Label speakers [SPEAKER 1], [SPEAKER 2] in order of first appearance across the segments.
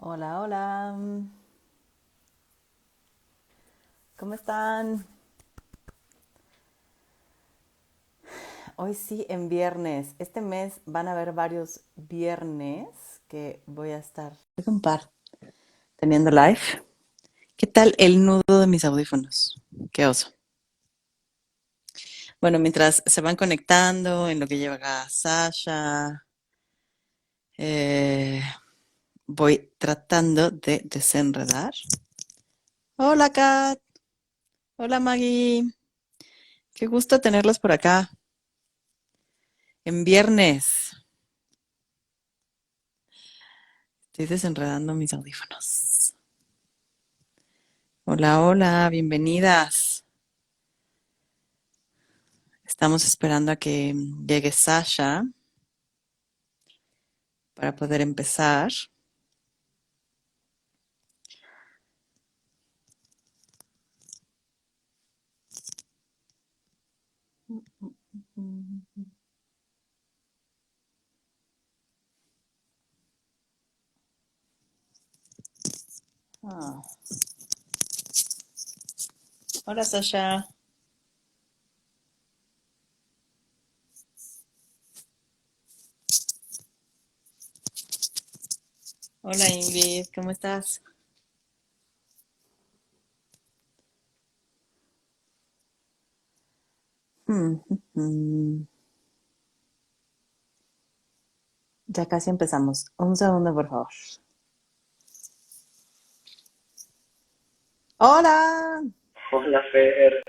[SPEAKER 1] Hola, hola. ¿Cómo están? Hoy sí, en viernes. Este mes van a haber varios viernes que voy a estar un par teniendo live. ¿Qué tal el nudo de mis audífonos? Qué oso. Bueno, mientras se van conectando, en lo que llega Sasha, eh, voy tratando de desenredar. Hola, Kat. Hola, Maggie. Qué gusto tenerlos por acá. En viernes. Estoy desenredando mis audífonos. Hola, hola, bienvenidas. Estamos esperando a que llegue Sasha para poder empezar. Ah. Hola, Sasha. Hola, Ingrid. ¿Cómo estás? Mm, mm. Ya casi empezamos. Un segundo, por favor. Hola,
[SPEAKER 2] Hola Fer,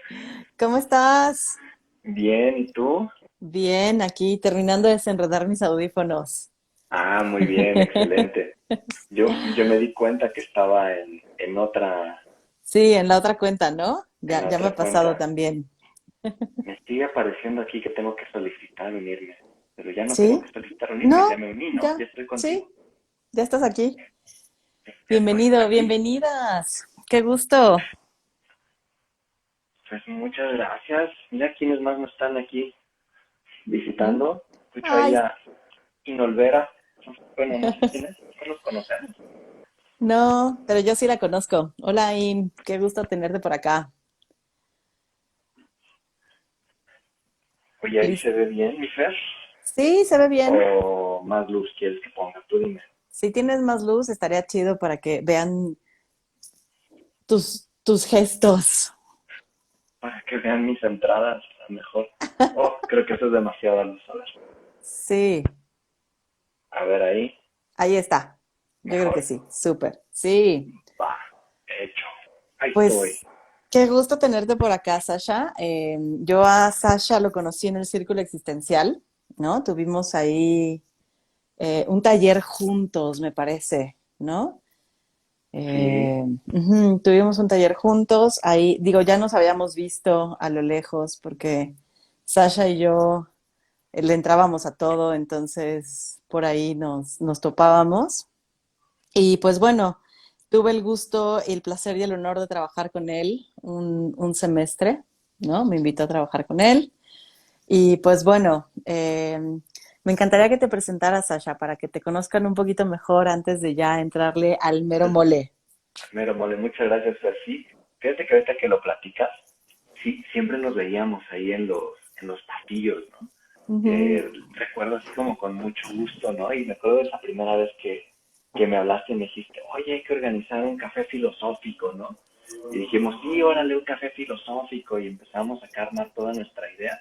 [SPEAKER 1] ¿cómo estás?
[SPEAKER 2] bien, ¿y tú?
[SPEAKER 1] Bien, aquí terminando de desenredar mis audífonos.
[SPEAKER 2] Ah, muy bien, excelente. Yo me di cuenta que estaba
[SPEAKER 1] Sí, en la otra cuenta, ¿no?
[SPEAKER 2] en
[SPEAKER 1] Ya, ya me ha
[SPEAKER 2] otra
[SPEAKER 1] pasado
[SPEAKER 2] cuenta.
[SPEAKER 1] también.
[SPEAKER 2] Me sigue apareciendo aquí que tengo que solicitar unirme, pero ya no tengo
[SPEAKER 1] ¿Sí?
[SPEAKER 2] que solicitar unirme, ya
[SPEAKER 1] No,
[SPEAKER 2] me uní, ¿no?
[SPEAKER 1] ya,
[SPEAKER 2] Ya estoy contigo.
[SPEAKER 1] sí, ya estás aquí.
[SPEAKER 2] Ya estoy
[SPEAKER 1] Bienvenido,
[SPEAKER 2] aquí.
[SPEAKER 1] bienvenidas. Qué gusto.
[SPEAKER 2] Pues muchas gracias. Mira quiénes más nos están aquí
[SPEAKER 1] ¿Mm?
[SPEAKER 2] visitando. Escucho ahí
[SPEAKER 1] Ay,
[SPEAKER 2] a Inolvera. Bueno, no sé quién es, no los conocemos.
[SPEAKER 1] no, pero yo sí la conozco. Hola, Im, qué gusto tenerte por acá.
[SPEAKER 2] Oye, ahí
[SPEAKER 1] Lis-
[SPEAKER 2] se ve bien, mi Fer.
[SPEAKER 1] Sí, se ve bien.
[SPEAKER 2] ¿O más luz quieres que ponga? Tú dime.
[SPEAKER 1] Si tienes más luz, estaría chido para que vean tus gestos.
[SPEAKER 2] Para que vean mis entradas, a lo mejor. Oh, creo que eso es demasiado luz.
[SPEAKER 1] Sí,
[SPEAKER 2] A ver ahí.
[SPEAKER 1] ahí está. Yo creo que
[SPEAKER 2] Mejor.
[SPEAKER 1] sí, súper. Sí,
[SPEAKER 2] Va. Hecho. Ahí estoy.
[SPEAKER 1] pues qué gusto tenerte por acá, Sasha. Yo a Sasha lo conocí en el Círculo Existencial, ¿no? Tuvimos ahí un taller juntos, me parece, ¿no?
[SPEAKER 2] Sí.
[SPEAKER 1] Tuvimos un taller juntos, ahí, digo, ya nos habíamos visto a lo lejos porque Sasha y yo le entrábamos a todo, entonces por ahí nos topábamos. Y pues bueno, tuve el gusto, el placer y el honor de trabajar con él un semestre, ¿no? Me invitó a trabajar con él. Y pues bueno, me encantaría que te presentaras, Sasha, para que te conozcan un poquito mejor antes de ya entrarle al mero mole.
[SPEAKER 2] Mero mole, muchas gracias, Fer. Sí, fíjate que ahorita que lo platicas, sí, siempre nos veíamos ahí en los pasillos, ¿no?
[SPEAKER 1] Ujú.
[SPEAKER 2] Recuerdo así como con mucho gusto, ¿no? Y me acuerdo de esa primera vez que me hablaste y me dijiste, oye, hay que organizar un café filosófico, ¿no? Y dijimos, sí, órale, un café filosófico y empezamos a armar toda nuestra idea.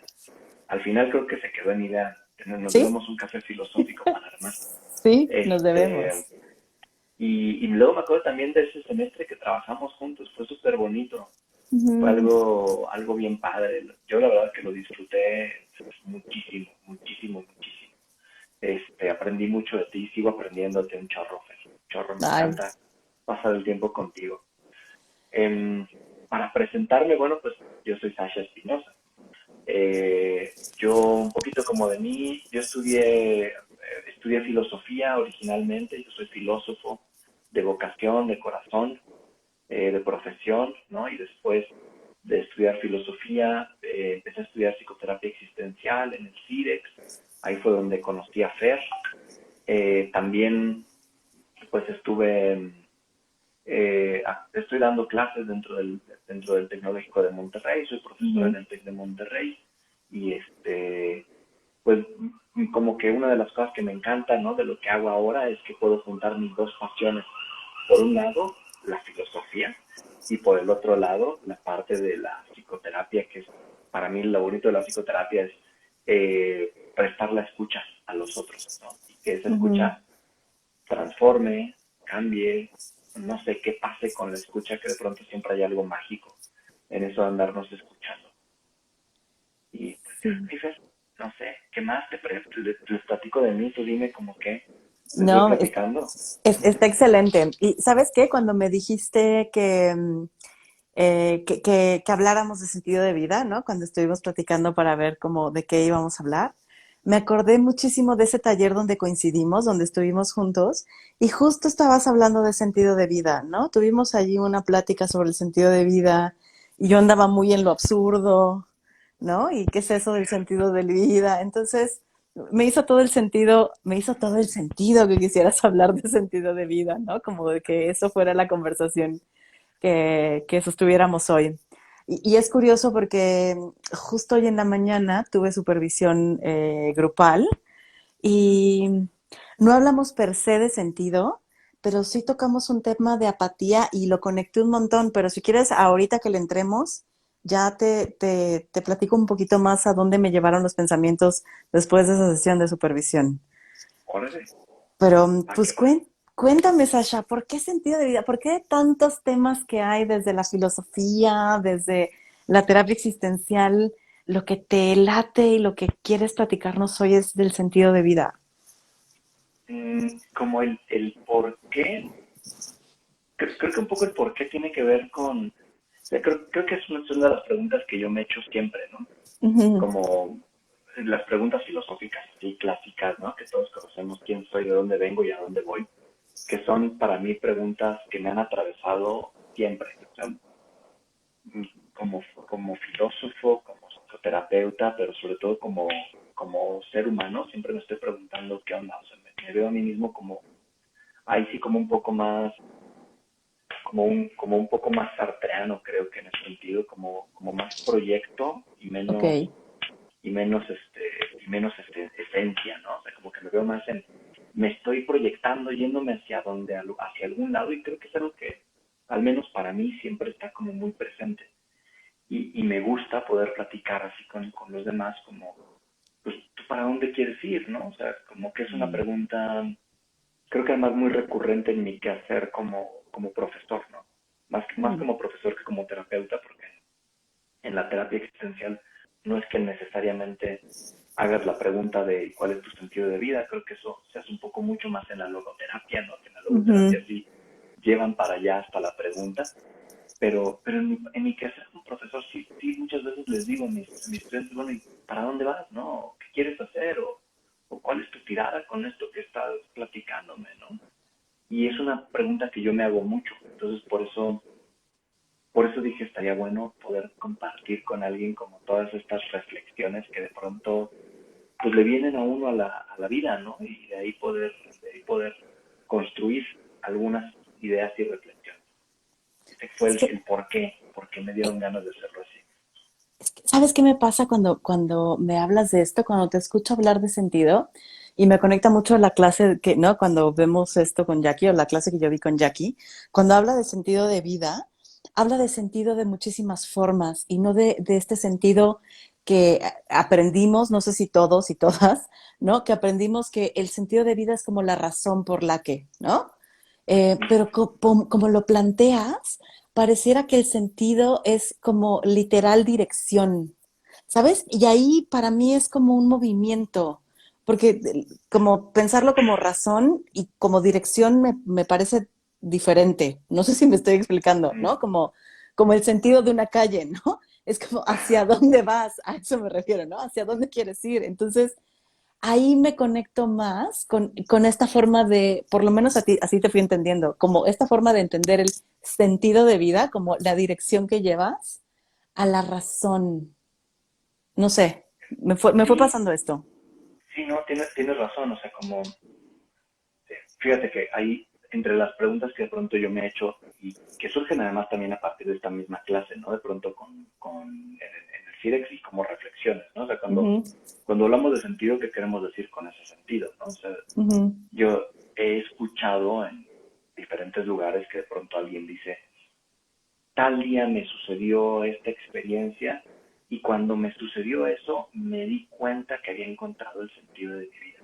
[SPEAKER 2] Al final creo que se quedó en idea, nos
[SPEAKER 1] ¿Sí?
[SPEAKER 2] debemos un café filosófico para armar.
[SPEAKER 1] Sí, nos
[SPEAKER 2] Este,
[SPEAKER 1] debemos.
[SPEAKER 2] y luego me acuerdo también de ese semestre que trabajamos juntos, fue súper bonito, fue
[SPEAKER 1] Ujú.
[SPEAKER 2] algo bien padre. Yo la verdad que lo disfruté muchísimo, muchísimo, muchísimo. Aprendí mucho de ti, sigo aprendiéndote un chorro, Fer, un chorro, me
[SPEAKER 1] Ay,
[SPEAKER 2] encanta pasar el tiempo contigo. Em, para presentarme, bueno, pues yo soy Sasha Espinosa. Yo, un poquito como de mí, yo estudié filosofía originalmente, yo soy filósofo de vocación, de corazón, de profesión, ¿no? Y después de estudiar filosofía, empecé a estudiar psicoterapia existencial en el CIDEX, ahí fue donde conocí a Fer. También pues estoy dando clases dentro del Tecnológico de Monterrey, soy profesor en
[SPEAKER 1] Ujú,
[SPEAKER 2] el TEC de Monterrey y pues como que una de las cosas que me encanta, ¿no? De lo que hago ahora es que puedo juntar mis dos pasiones. Por un lado, la filosofía y por el otro lado, la parte de la psicoterapia, que es, para mí lo bonito de la psicoterapia es prestar la escucha a los otros, ¿no? Y que esa
[SPEAKER 1] ujú.
[SPEAKER 2] escucha transforme, cambie, no sé qué pase con la escucha, que de pronto siempre hay algo mágico en eso de andarnos escuchando. Y pues ya,
[SPEAKER 1] Sí.
[SPEAKER 2] dices, no sé, ¿qué más les platico de mí? Tú dime como que les voy
[SPEAKER 1] No,
[SPEAKER 2] platicando.
[SPEAKER 1] está excelente. Y ¿sabes qué? Cuando me dijiste que habláramos de sentido de vida, ¿no? Cuando estuvimos platicando para ver cómo de qué íbamos a hablar, me acordé muchísimo de ese taller donde coincidimos, donde estuvimos juntos, y justo estabas hablando de sentido de vida, ¿no? Tuvimos allí una plática sobre el sentido de vida, y yo andaba muy en lo absurdo, ¿no? ¿Y qué es eso del sentido de vida? Entonces, me hizo todo el sentido que quisieras hablar de sentido de vida, ¿no? Como de que eso fuera la conversación que sostuviéramos hoy. Y es curioso porque justo hoy en la mañana tuve supervisión grupal y no hablamos per se de sentido, pero sí tocamos un tema de apatía y lo conecté un montón. Pero si quieres, ahorita que le entremos, ya te platico un poquito más a dónde me llevaron los pensamientos después de esa sesión de supervisión.
[SPEAKER 2] Órale,
[SPEAKER 1] Pero
[SPEAKER 2] va
[SPEAKER 1] pues
[SPEAKER 2] que va.
[SPEAKER 1] cuéntame, Sasha, ¿por qué sentido de vida? ¿Por qué tantos temas que hay desde la filosofía, desde la terapia existencial? Lo que te late y lo que quieres platicarnos hoy es del sentido de vida.
[SPEAKER 2] Como el por qué, creo que un poco el por qué tiene que ver con, creo que es una de las preguntas que yo me he hecho siempre, ¿no?
[SPEAKER 1] Ujú,
[SPEAKER 2] Como las preguntas filosóficas así clásicas, ¿no? Que todos conocemos quién soy, de dónde vengo y a dónde voy, que son para mí preguntas que me han atravesado siempre. O sea, como filósofo, como psicoterapeuta, pero sobre todo como ser humano, siempre me estoy preguntando qué onda. O sea, me veo a mí mismo como, ahí sí como un poco más, como un poco más sartreano, creo que en ese sentido, como más proyecto
[SPEAKER 1] ok.
[SPEAKER 2] y menos esencia, ¿no? O sea, como que me veo más me estoy proyectando, yéndome hacia algún lado, y creo que es algo que, al menos para mí, siempre está como muy presente. Y me gusta poder platicar así con los demás, como, pues, ¿tú para dónde quieres ir, no? O sea, como que es una pregunta, creo que además muy recurrente en mi quehacer como profesor, ¿no? Más
[SPEAKER 1] Mm,
[SPEAKER 2] como profesor que como terapeuta, porque en la terapia existencial no es que necesariamente hagas la pregunta de cuál es tu sentido de vida, creo que eso se hace un poco mucho más en la logoterapia, ¿no? Que en la
[SPEAKER 1] ujú.
[SPEAKER 2] logoterapia sí llevan para allá hasta la pregunta, pero en mi caso como profesor sí muchas veces les digo a mis estudiantes, bueno, ¿y para dónde vas, no? ¿Qué quieres hacer? ¿O cuál es tu tirada con esto que estás platicándome, no? Y es una pregunta que yo me hago mucho, entonces por eso dije estaría bueno poder compartir con alguien como todas estas reflexiones que de pronto pues le vienen a uno a la vida, ¿no? Y de ahí poder construir algunas ideas y reflexiones. Ese fue
[SPEAKER 1] Es
[SPEAKER 2] el
[SPEAKER 1] que,
[SPEAKER 2] por qué me dieron ganas de hacerlo así.
[SPEAKER 1] ¿sabes qué me pasa cuando me hablas de esto? Cuando te escucho hablar de sentido y me conecta mucho la clase que, ¿no? Cuando vemos esto con Jackie o la clase que yo vi con Jackie, cuando habla de sentido de vida, habla de sentido de muchísimas formas y no de este sentido que aprendimos, no sé si todos y todas, ¿no? Que aprendimos que el sentido de vida es como la razón por la que, ¿no? Pero como lo planteas, pareciera que el sentido es como literal dirección, ¿sabes? Y ahí para mí es como un movimiento, porque como pensarlo como razón y como dirección me parece diferente. No sé si me estoy explicando,
[SPEAKER 2] Mm.
[SPEAKER 1] ¿no? Como el sentido de una calle, ¿no? Es como hacia dónde vas, a eso me refiero, ¿no? Hacia dónde quieres ir. Entonces, ahí me conecto más con esta forma de, por lo menos a ti, así te fui entendiendo, como esta forma de entender el sentido de vida, como la dirección que llevas a la razón. No sé, me fue
[SPEAKER 2] Sí,
[SPEAKER 1] pasando esto.
[SPEAKER 2] sí, no, tienes razón, o sea, como, fíjate que ahí entre las preguntas que de pronto yo me he hecho y que surgen además también a partir de esta misma clase, ¿no? De pronto en el CIREX y como reflexiones, ¿no? O sea,
[SPEAKER 1] Ujú,
[SPEAKER 2] cuando hablamos de sentido, ¿qué queremos decir con ese sentido, ¿no? O sea,
[SPEAKER 1] ujú,
[SPEAKER 2] yo he escuchado en diferentes lugares que de pronto alguien dice, tal día me sucedió esta experiencia y cuando me sucedió eso me di cuenta que había encontrado el sentido de mi vida,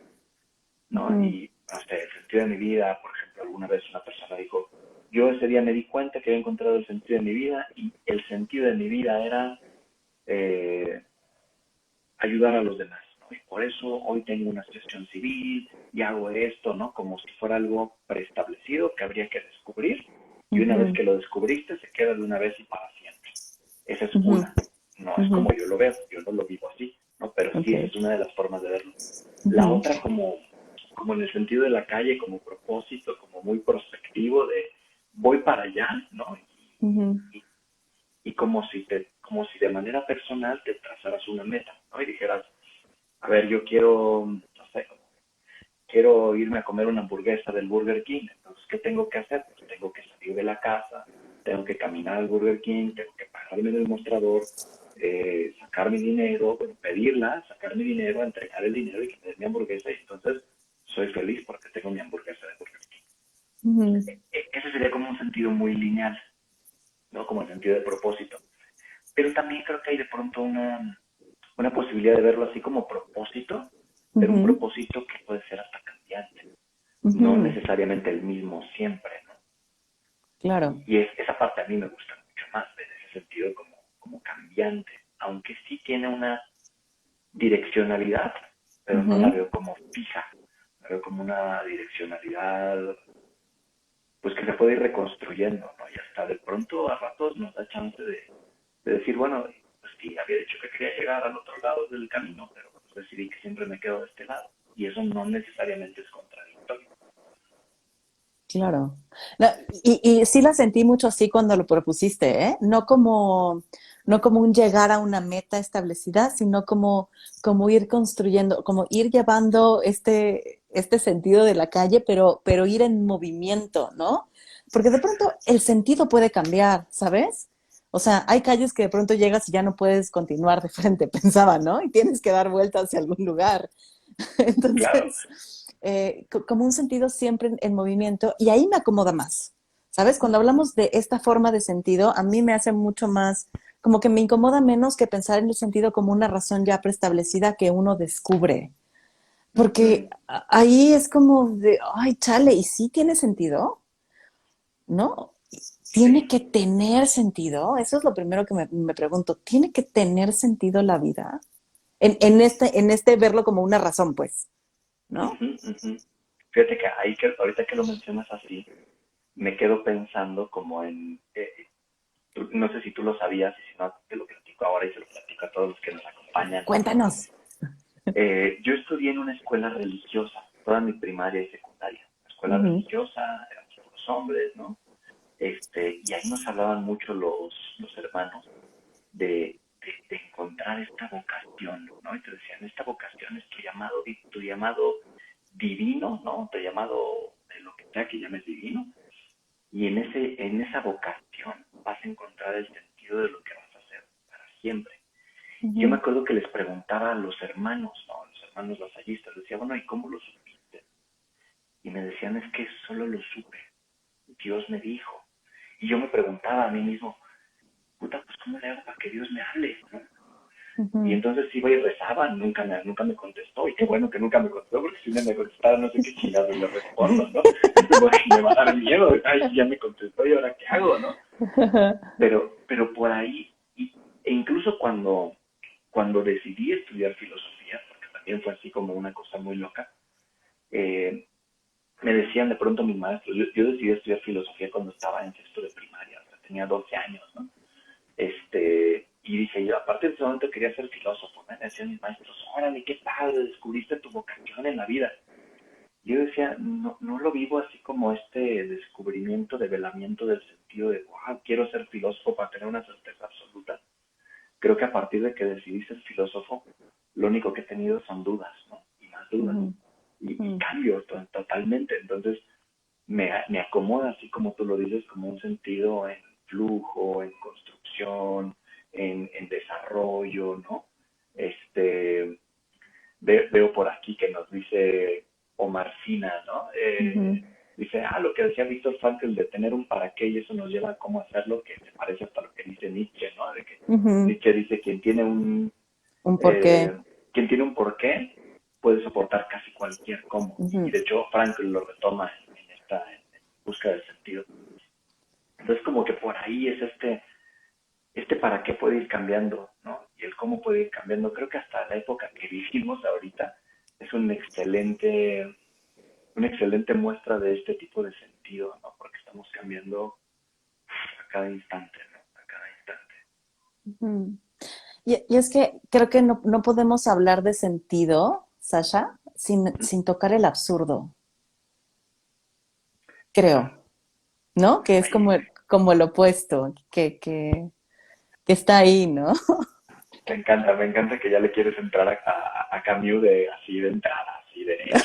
[SPEAKER 2] ¿no?
[SPEAKER 1] ujú,
[SPEAKER 2] Y hasta el sentido de mi vida, por ejemplo, alguna vez una persona dijo, yo ese día me di cuenta que había encontrado el sentido de mi vida y el sentido de mi vida era eh, ayudar a los demás, ¿no? Y por eso hoy tengo una asociación civil y hago esto, ¿no? Como si fuera algo preestablecido que habría que descubrir y una vez
[SPEAKER 1] ujú,
[SPEAKER 2] que lo descubriste se queda de una vez y para siempre. Esa es
[SPEAKER 1] ujú,
[SPEAKER 2] una, no es
[SPEAKER 1] ujú.
[SPEAKER 2] como yo lo veo, yo no lo vivo así, ¿no? Pero sí, esa
[SPEAKER 1] Okay.
[SPEAKER 2] es una de las formas de verlo. La
[SPEAKER 1] Ujú,
[SPEAKER 2] otra como en el sentido de la calle, como propósito, como muy prospectivo de voy para allá, ¿no?
[SPEAKER 1] ujú,
[SPEAKER 2] Y, y como si de manera personal te trazaras una meta, ¿no? Y dijeras, a ver, yo quiero, no sé, quiero irme a comer una hamburguesa del Burger King. Entonces, ¿qué tengo que hacer? Pues tengo que salir de la casa, tengo que caminar al Burger King, tengo que pararme en el mostrador, sacar mi dinero, bueno, pedirla, sacar mi dinero, entregar el dinero y que me den mi hamburguesa. Y entonces soy feliz porque tengo mi hamburguesa de Burger King.
[SPEAKER 1] ujú,
[SPEAKER 2] Ese sería como un sentido muy lineal, ¿no? Como el sentido de propósito. Pero también creo que hay de pronto una posibilidad de verlo así como propósito, pero un
[SPEAKER 1] ujú,
[SPEAKER 2] propósito que puede ser hasta cambiante, no
[SPEAKER 1] ujú.
[SPEAKER 2] necesariamente el mismo siempre, ¿no?
[SPEAKER 1] Claro.
[SPEAKER 2] Esa parte a mí me gusta mucho más, en ese sentido como cambiante, aunque sí tiene una direccionalidad, pero no la
[SPEAKER 1] Ujú.
[SPEAKER 2] veo como fija, la veo como una direccionalidad pues que se puede ir reconstruyendo, ¿no? Y hasta de pronto a ratos nos da chance de decir, bueno, pues sí, había dicho que quería llegar al otro lado del camino, pero pues decidí que siempre me quedo de este lado. Y eso no necesariamente es contradictorio.
[SPEAKER 1] Claro. Y sí la sentí mucho así cuando lo propusiste, ¿eh? No como un llegar a una meta establecida, sino como ir construyendo, como ir llevando este sentido de la calle, pero ir en movimiento, ¿no? Porque de pronto el sentido puede cambiar, ¿sabes? O sea, hay calles que de pronto llegas y ya no puedes continuar de frente, pensaba, ¿no? Y tienes que dar vueltas hacia algún lugar.
[SPEAKER 2] Claro,
[SPEAKER 1] Entonces, como un sentido siempre en movimiento y ahí me acomoda más. ¿Sabes? Cuando hablamos de esta forma de sentido, a mí me hace mucho más, como que me incomoda menos que pensar en el sentido como una razón ya preestablecida que uno descubre. Porque ahí es como de, ay, chale, ¿y sí tiene sentido? ¿No? Tiene
[SPEAKER 2] sí.
[SPEAKER 1] que tener sentido. Eso es lo primero que me pregunto. ¿Tiene que tener sentido la vida? En este verlo como una razón, pues, ¿no?
[SPEAKER 2] Uh-huh, uh-huh. Fíjate que ahí que ahorita que lo mencionas así, me quedo pensando como no sé si tú lo sabías y si no, te lo platico ahora y se lo platico a todos los que nos acompañan.
[SPEAKER 1] Cuéntanos.
[SPEAKER 2] Yo estudié en una escuela religiosa, toda mi primaria y secundaria. Escuela
[SPEAKER 1] Ujú,
[SPEAKER 2] religiosa, éramos los hombres, ¿no? Y ahí nos hablaban mucho los hermanos de encontrar esta vocación, ¿no? Y te decían, esta vocación es tu llamado divino, ¿no? Tu llamado de lo que sea que llames divino, y en esa vocación vas a encontrar el sentido de lo que vas a hacer para siempre. Y yo me
[SPEAKER 1] ujú,
[SPEAKER 2] acuerdo que les preguntaba a los hermanos, ¿no? Los hermanos lasallistas, les decía, bueno, ¿y cómo lo supiste? Y me decían, es que solo lo supe, Dios me dijo. Y yo me preguntaba a mí mismo, puta, pues ¿cómo le hago para que Dios me hable? ¿No? Y
[SPEAKER 1] ujú.
[SPEAKER 2] entonces iba y rezaba, nunca me contestó. Y qué bueno que nunca me contestó, porque si me contestara no sé qué chingados le respondo, ¿no? Me va a dar miedo. Ay, sí, ya me contestó y ahora qué hago, ¿no? Pero por ahí, e incluso cuando decidí estudiar filosofía, porque también fue así como una cosa muy loca, eh, me decían de pronto mis maestros, yo decidí estudiar filosofía cuando estaba en sexto de primaria, o sea, tenía 12 años, ¿no? Y dije yo, aparte de ese momento quería ser filósofo, me decían mis maestros, órale, qué padre, descubriste tu vocación en la vida. Yo decía, no, no lo vivo así como este descubrimiento, develamiento del sentido de, wow, quiero ser filósofo para tener una certeza absoluta. Creo que a partir de que decidí ser filósofo, lo único que he tenido son dudas, ¿no? Y más dudas.
[SPEAKER 1] Ujú,
[SPEAKER 2] Y
[SPEAKER 1] ujú,
[SPEAKER 2] cambio totalmente. Entonces, me acomoda, así como tú lo dices, como un sentido en flujo, en construcción, en desarrollo, ¿no? Este, veo por aquí que nos dice Omar Sina, ¿no?
[SPEAKER 1] Ujú,
[SPEAKER 2] Dice, lo que decía Víctor Frankl de tener un para qué, y eso nos lleva a cómo hacerlo, que se parece hasta lo que dice Nietzsche, ¿no? De que
[SPEAKER 1] ujú.
[SPEAKER 2] Nietzsche dice,
[SPEAKER 1] Un porqué.
[SPEAKER 2] eh, quien tiene un porqué puede soportar casi cualquier cómo. Y
[SPEAKER 1] Ujú,
[SPEAKER 2] de hecho Frankl lo retoma en busca del sentido. Entonces como que por ahí es este para qué puede ir cambiando, ¿no? Y el cómo puede ir cambiando. Creo que hasta la época que vivimos ahorita es una excelente muestra de este tipo de sentido, ¿no? Porque estamos cambiando a cada instante, ¿no? A cada instante.
[SPEAKER 1] ujú. Y es que creo que no podemos hablar de sentido, Sasha, sin tocar el absurdo,
[SPEAKER 2] Claro.
[SPEAKER 1] creo, ¿no? Que es
[SPEAKER 2] Ahí
[SPEAKER 1] como el opuesto, que está ahí, ¿no?
[SPEAKER 2] me encanta que ya le quieres entrar a Camus de así de entrada, así derecho.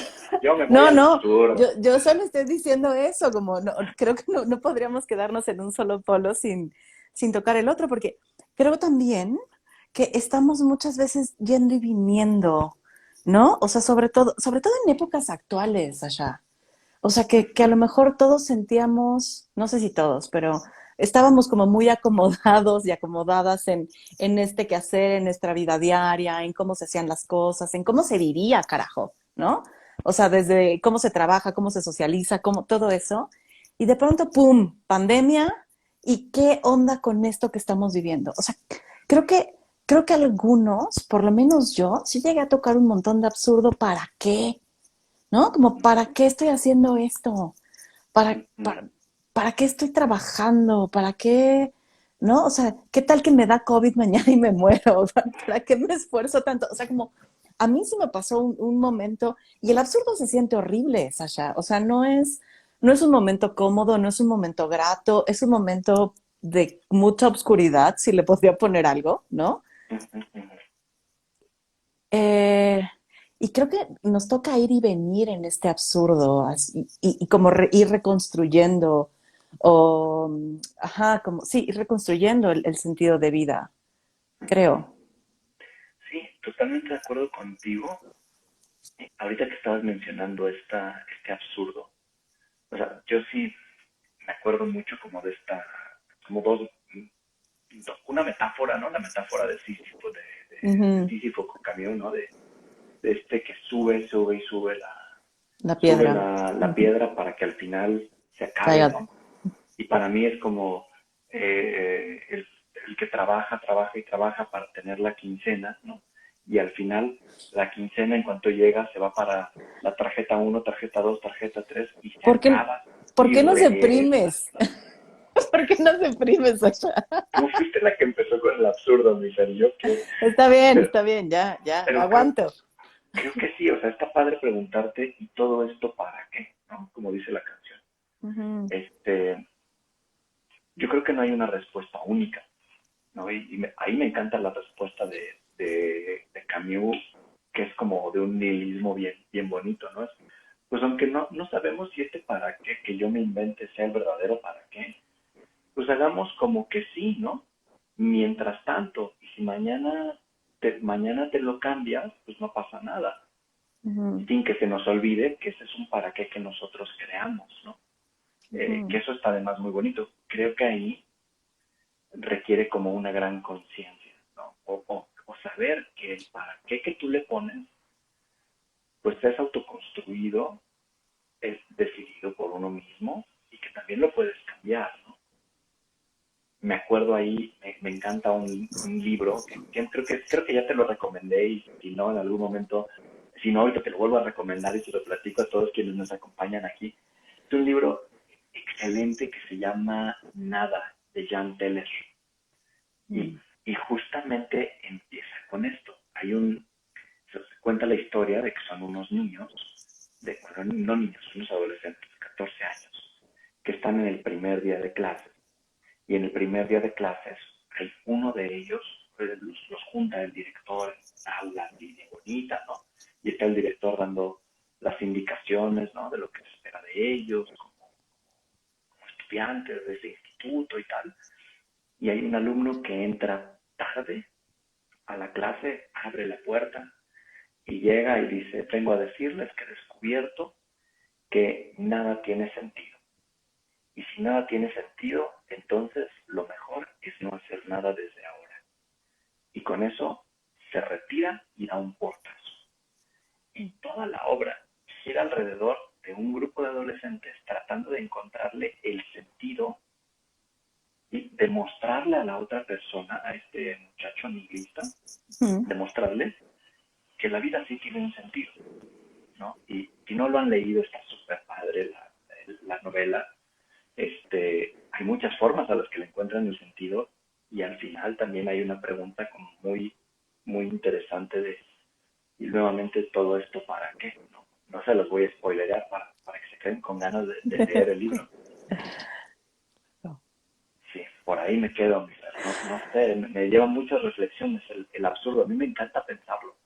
[SPEAKER 2] Yo me voy
[SPEAKER 1] No,
[SPEAKER 2] al
[SPEAKER 1] no,
[SPEAKER 2] absurdo.
[SPEAKER 1] yo solo estoy diciendo eso, como no, creo que no podríamos quedarnos en un solo polo sin tocar el otro, porque creo también que estamos muchas veces yendo y viniendo, ¿no? O sea, sobre todo en épocas actuales, allá. O sea, que a lo mejor todos sentíamos, no sé si todos, pero estábamos como muy acomodados y acomodadas en este quehacer, en nuestra vida diaria, en cómo se hacían las cosas, en cómo se vivía, carajo, ¿no? O sea, desde cómo se trabaja, cómo se socializa, cómo todo eso. Y de pronto, ¡pum!, pandemia. ¿Y qué onda con esto que estamos viviendo? O sea, creo que, creo que algunos, por lo menos yo, sí llegué a tocar un montón de absurdo. ¿Para qué? ¿No? Como, ¿para qué estoy haciendo esto? ¿Para, para, para qué estoy trabajando? ¿Para qué? ¿No? O sea, ¿qué tal que me da COVID mañana y me muero? ¿Para qué me esfuerzo tanto? O sea, como a mí sí me pasó un momento y el absurdo se siente horrible, Sasha. O sea, no es un momento cómodo, no es un momento grato, es un momento de mucha obscuridad, si le podría poner algo, ¿no? Eh, y creo que nos toca ir y venir en este absurdo y como ir reconstruyendo o, ajá, como, sí, ir reconstruyendo el sentido de vida, creo.
[SPEAKER 2] Sí, totalmente de acuerdo contigo. Ahorita que estabas mencionando este absurdo, o sea, yo sí me acuerdo mucho como de como una metáfora, ¿no? La metáfora de Sísifo, de
[SPEAKER 1] Ujú.
[SPEAKER 2] Sísifo con camión, ¿no? De este que sube y
[SPEAKER 1] La
[SPEAKER 2] sube
[SPEAKER 1] piedra.
[SPEAKER 2] la
[SPEAKER 1] Ujú.
[SPEAKER 2] piedra para que al final se acabe,
[SPEAKER 1] Caiga.
[SPEAKER 2] ¿no? Y para mí es como el que trabaja y trabaja para tener la quincena, ¿no? Y al final la quincena en cuanto llega se va para la tarjeta uno, tarjeta 2, tarjeta 3 y se
[SPEAKER 1] ¿Por qué,
[SPEAKER 2] acaba
[SPEAKER 1] por
[SPEAKER 2] y
[SPEAKER 1] qué nos
[SPEAKER 2] regresa,
[SPEAKER 1] deprimes?
[SPEAKER 2] ¿no?
[SPEAKER 1] ¿Por qué nos deprimes, Sasha?
[SPEAKER 2] Tú fuiste la que empezó con el absurdo, mi ser, yo qué. Pero,
[SPEAKER 1] Está bien, ya,
[SPEAKER 2] pero
[SPEAKER 1] aguanto.
[SPEAKER 2] creo que sí, o sea, está padre preguntarte, ¿y todo esto para qué? ¿No? Como dice la canción.
[SPEAKER 1] Ujú,
[SPEAKER 2] Este, yo creo que no hay una respuesta única, ¿no? Ahí me encanta la respuesta de Camus, que es como de un nihilismo bien bonito, ¿no? Pues aunque no sabemos si este para qué que yo me invente sea el verdadero para qué, pues hagamos como que sí, ¿no? Mientras tanto, y si mañana te lo cambias, pues no pasa nada,
[SPEAKER 1] ujú,
[SPEAKER 2] sin que se nos olvide que ese es un para qué que nosotros creamos, ¿no? Que
[SPEAKER 1] ujú,
[SPEAKER 2] eso está además muy bonito. Creo que ahí requiere como una gran conciencia, ¿no? O saber que el para qué que tú le pones, pues es autoconstruido, es decidido por uno mismo y que también lo puedes cambiar, ¿no? Me acuerdo ahí, me encanta un libro que creo que ya te lo recomendé y si no, en algún momento, si no, ahorita te lo vuelvo a recomendar y se lo platico a todos quienes nos acompañan aquí. Es un libro excelente que se llama Nada, de Jan Teller. Y,
[SPEAKER 1] ujú.
[SPEAKER 2] y justamente empieza con esto. Se cuenta la historia de que son unos niños, bueno, no niños, unos adolescentes, 14 años, que están en el primer día de clases. Y en el primer día de clases, hay uno de ellos, los junta el director en una aula bien bonita, ¿no? Y está el director dando las indicaciones, ¿no? De lo que se espera de ellos, principiantes de ese instituto y tal, y hay un alumno que entra tarde a la clase, abre la puerta y llega y dice, vengo a decirles que he descubierto que nada tiene sentido. Y si nada tiene sentido, entonces lo mejor es no hacer nada desde ahora. Y con eso se retira y da un portazo. Y toda la obra gira alrededor de un grupo de adolescentes tratando de encontrarle el sentido y demostrarle a la otra persona, a este muchacho nihilista,
[SPEAKER 1] Ujú.
[SPEAKER 2] demostrarle que la vida sí tiene un sentido, ¿no? Y si no lo han leído, está súper padre la novela. Hay muchas formas a las que le encuentran el sentido y al final también hay una pregunta como muy, muy interesante de, y nuevamente todo esto para qué, ¿no? No se los voy a spoilerear para que se queden con ganas de leer el libro. Sí, por ahí me quedo, no, no sé, me lleva muchas reflexiones el absurdo. A mí me encanta pensarlo,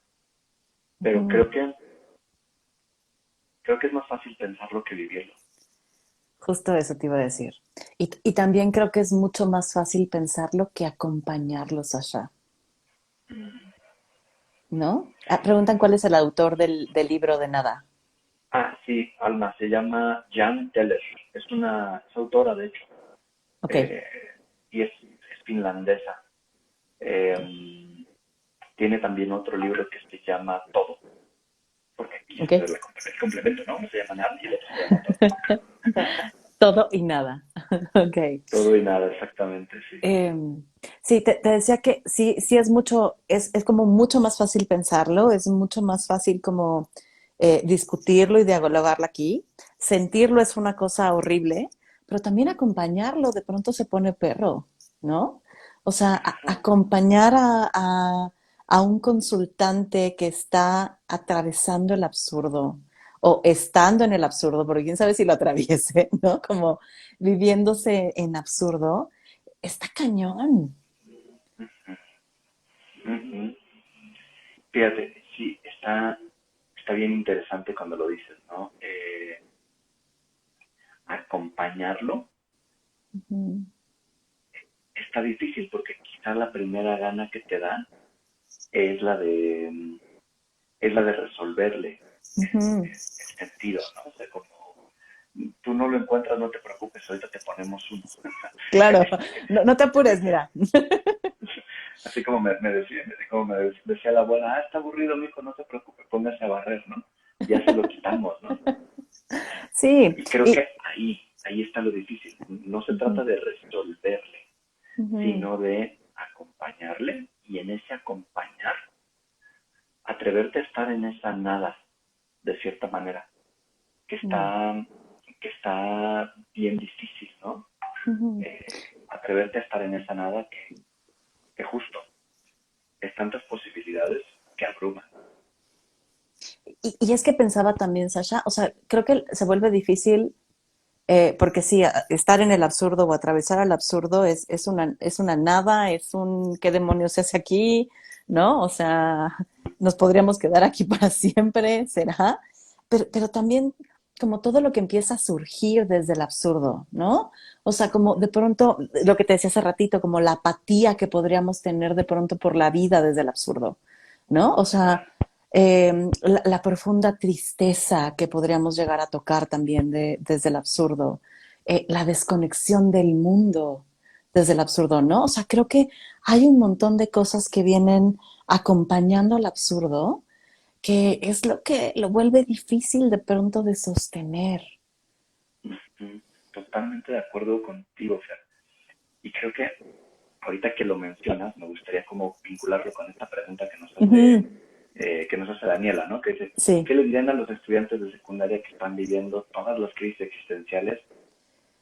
[SPEAKER 2] pero
[SPEAKER 1] Ujú.
[SPEAKER 2] creo que es más fácil pensarlo que vivirlo.
[SPEAKER 1] Justo eso te iba a decir. Y también creo que es mucho más fácil pensarlo que acompañarlo, Sasha, ¿no? Ah, preguntan cuál es el autor del libro de nada.
[SPEAKER 2] Ah, sí, Alma, se llama Jan Teller. Es autora, de hecho,
[SPEAKER 1] Ok,
[SPEAKER 2] eh, y es finlandesa. Eh, Tiene también otro libro que se llama Todo, porque aquí
[SPEAKER 1] ok.
[SPEAKER 2] es el complemento, ¿no? Uno se llama Nada y el otro se llama Todo.
[SPEAKER 1] Todo y nada. Ok.
[SPEAKER 2] Todo y nada, exactamente, sí.
[SPEAKER 1] Eh, sí, te decía que sí, sí es mucho, es como mucho más fácil pensarlo, es mucho más fácil como discutirlo y dialogarlo aquí. Sentirlo es una cosa horrible, pero también acompañarlo de pronto se pone perro, ¿no? O sea, acompañar a un consultante que está atravesando el absurdo o estando en el absurdo, porque quién sabe si lo atraviese, ¿no? Como viviéndose en absurdo, está cañón.
[SPEAKER 2] Ujú. Fíjate, sí, está bien interesante cuando lo dices, ¿no? Acompañarlo
[SPEAKER 1] Ujú.
[SPEAKER 2] está difícil porque quizá la primera gana que te da es es la de resolverle
[SPEAKER 1] Ujú.
[SPEAKER 2] el sentido, ¿no? O sea, como tú no lo encuentras, no te preocupes, ahorita te ponemos uno.
[SPEAKER 1] Claro,
[SPEAKER 2] Este,
[SPEAKER 1] no, no te apures, mira.
[SPEAKER 2] así como como me decía la abuela, está aburrido, mijo, no se preocupe, póngase a barrer, ¿no? Ya se lo quitamos, ¿no?
[SPEAKER 1] Sí,
[SPEAKER 2] Y creo que
[SPEAKER 1] y
[SPEAKER 2] ahí está lo difícil. No se
[SPEAKER 1] ujú,
[SPEAKER 2] trata de resolverle,
[SPEAKER 1] ujú,
[SPEAKER 2] sino de acompañarle y en ese acompañar, atreverte a estar en esa nada, de cierta manera, que
[SPEAKER 1] ujú,
[SPEAKER 2] está, que está bien difícil, ¿no?
[SPEAKER 1] ujú.
[SPEAKER 2] Atreverte a estar en esa nada que justo es tantas posibilidades que abruma.
[SPEAKER 1] Y es que pensaba también, Sasha, o sea, creo que se vuelve difícil porque sí, estar en el absurdo o atravesar al absurdo es una nada, es un ¿qué demonios se hace aquí? ¿No? O sea, nos podríamos quedar aquí para siempre, ¿será? Pero también como todo lo que empieza a surgir desde el absurdo, ¿no? O sea, como de pronto, lo que te decía hace ratito, como la apatía que podríamos tener de pronto por la vida desde el absurdo, ¿no? O sea, la profunda tristeza que podríamos llegar a tocar también desde el absurdo, la desconexión del mundo desde el absurdo, ¿no? O sea, creo que hay un montón de cosas que vienen acompañando al absurdo, que es lo que lo vuelve difícil de pronto de sostener.
[SPEAKER 2] Totalmente de acuerdo contigo, Fer. Y creo que ahorita que lo mencionas, me gustaría como vincularlo con esta pregunta
[SPEAKER 1] Ujú.
[SPEAKER 2] que nos hace Daniela, ¿no? Que dice,
[SPEAKER 1] Sí.
[SPEAKER 2] ¿qué le dirían a los estudiantes de secundaria que están viviendo todas las crisis existenciales,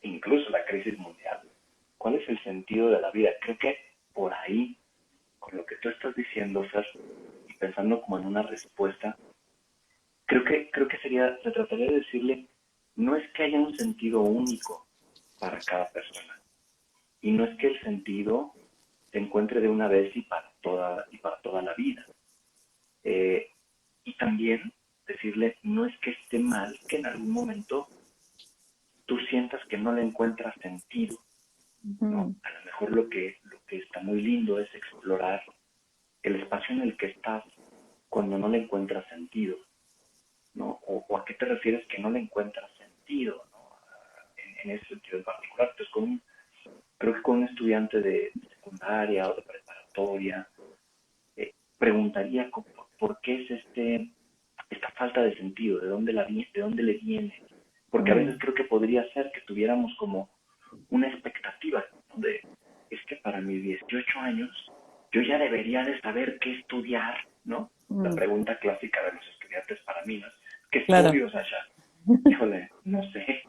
[SPEAKER 2] incluso la crisis mundial? ¿Cuál es el sentido de la vida? Creo que por ahí, con lo que tú estás diciendo, Fer, y pensando como en una respuesta, creo que se trataría de decirle, no es que haya un sentido único para cada persona, y no es que el sentido se encuentre de una vez y para toda la vida. Eh, y también decirle, no es que esté mal que en algún momento tú sientas que no le encuentras sentido, ¿no?
[SPEAKER 1] Ujú.
[SPEAKER 2] A lo mejor lo que está muy lindo es explorar el espacio en el que estás cuando no le encuentras sentido, ¿no? O a qué te refieres que no le encuentras sentido, ¿no? En ese sentido en particular. Entonces, creo que con un estudiante de secundaria o de preparatoria, preguntaría por qué es esta falta de sentido, de dónde le viene. Porque a veces
[SPEAKER 1] Mm,
[SPEAKER 2] creo que podría ser que tuviéramos como una expectativa, ¿no? Es que para mis 18 años yo ya debería de saber qué estudiar, ¿no? La
[SPEAKER 1] mm,
[SPEAKER 2] pregunta clásica de los estudiantes para mí, ¿no? ¿Qué
[SPEAKER 1] claro.
[SPEAKER 2] estudio, Sasha? Híjole, no sé.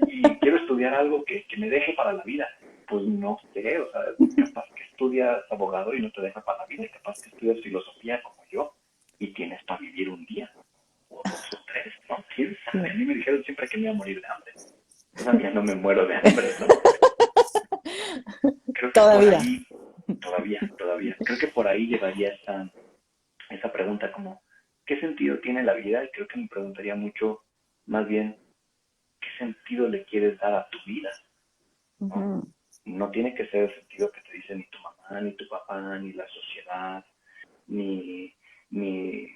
[SPEAKER 2] Y quiero estudiar algo que me deje para la vida. Pues no sé, o sea, capaz que estudias abogado y no te deja para la vida, y capaz que estudias filosofía como yo y tienes para vivir un día, o dos o tres, ¿no? ¿Quién sabe? A mí me dijeron siempre que me iba a morir de hambre. Todavía no me muero de hambre, ¿no? Creo que por
[SPEAKER 1] Todavía.
[SPEAKER 2] ahí, todavía, creo que por ahí llevaría esa pregunta como, ¿qué sentido tiene la vida? Y creo que me preguntaría mucho, más bien, ¿qué sentido le quieres dar a tu vida? ¿No?
[SPEAKER 1] Ujú.
[SPEAKER 2] No tiene que ser el sentido que te dice ni tu mamá, ni tu papá, ni la sociedad, ni, ni,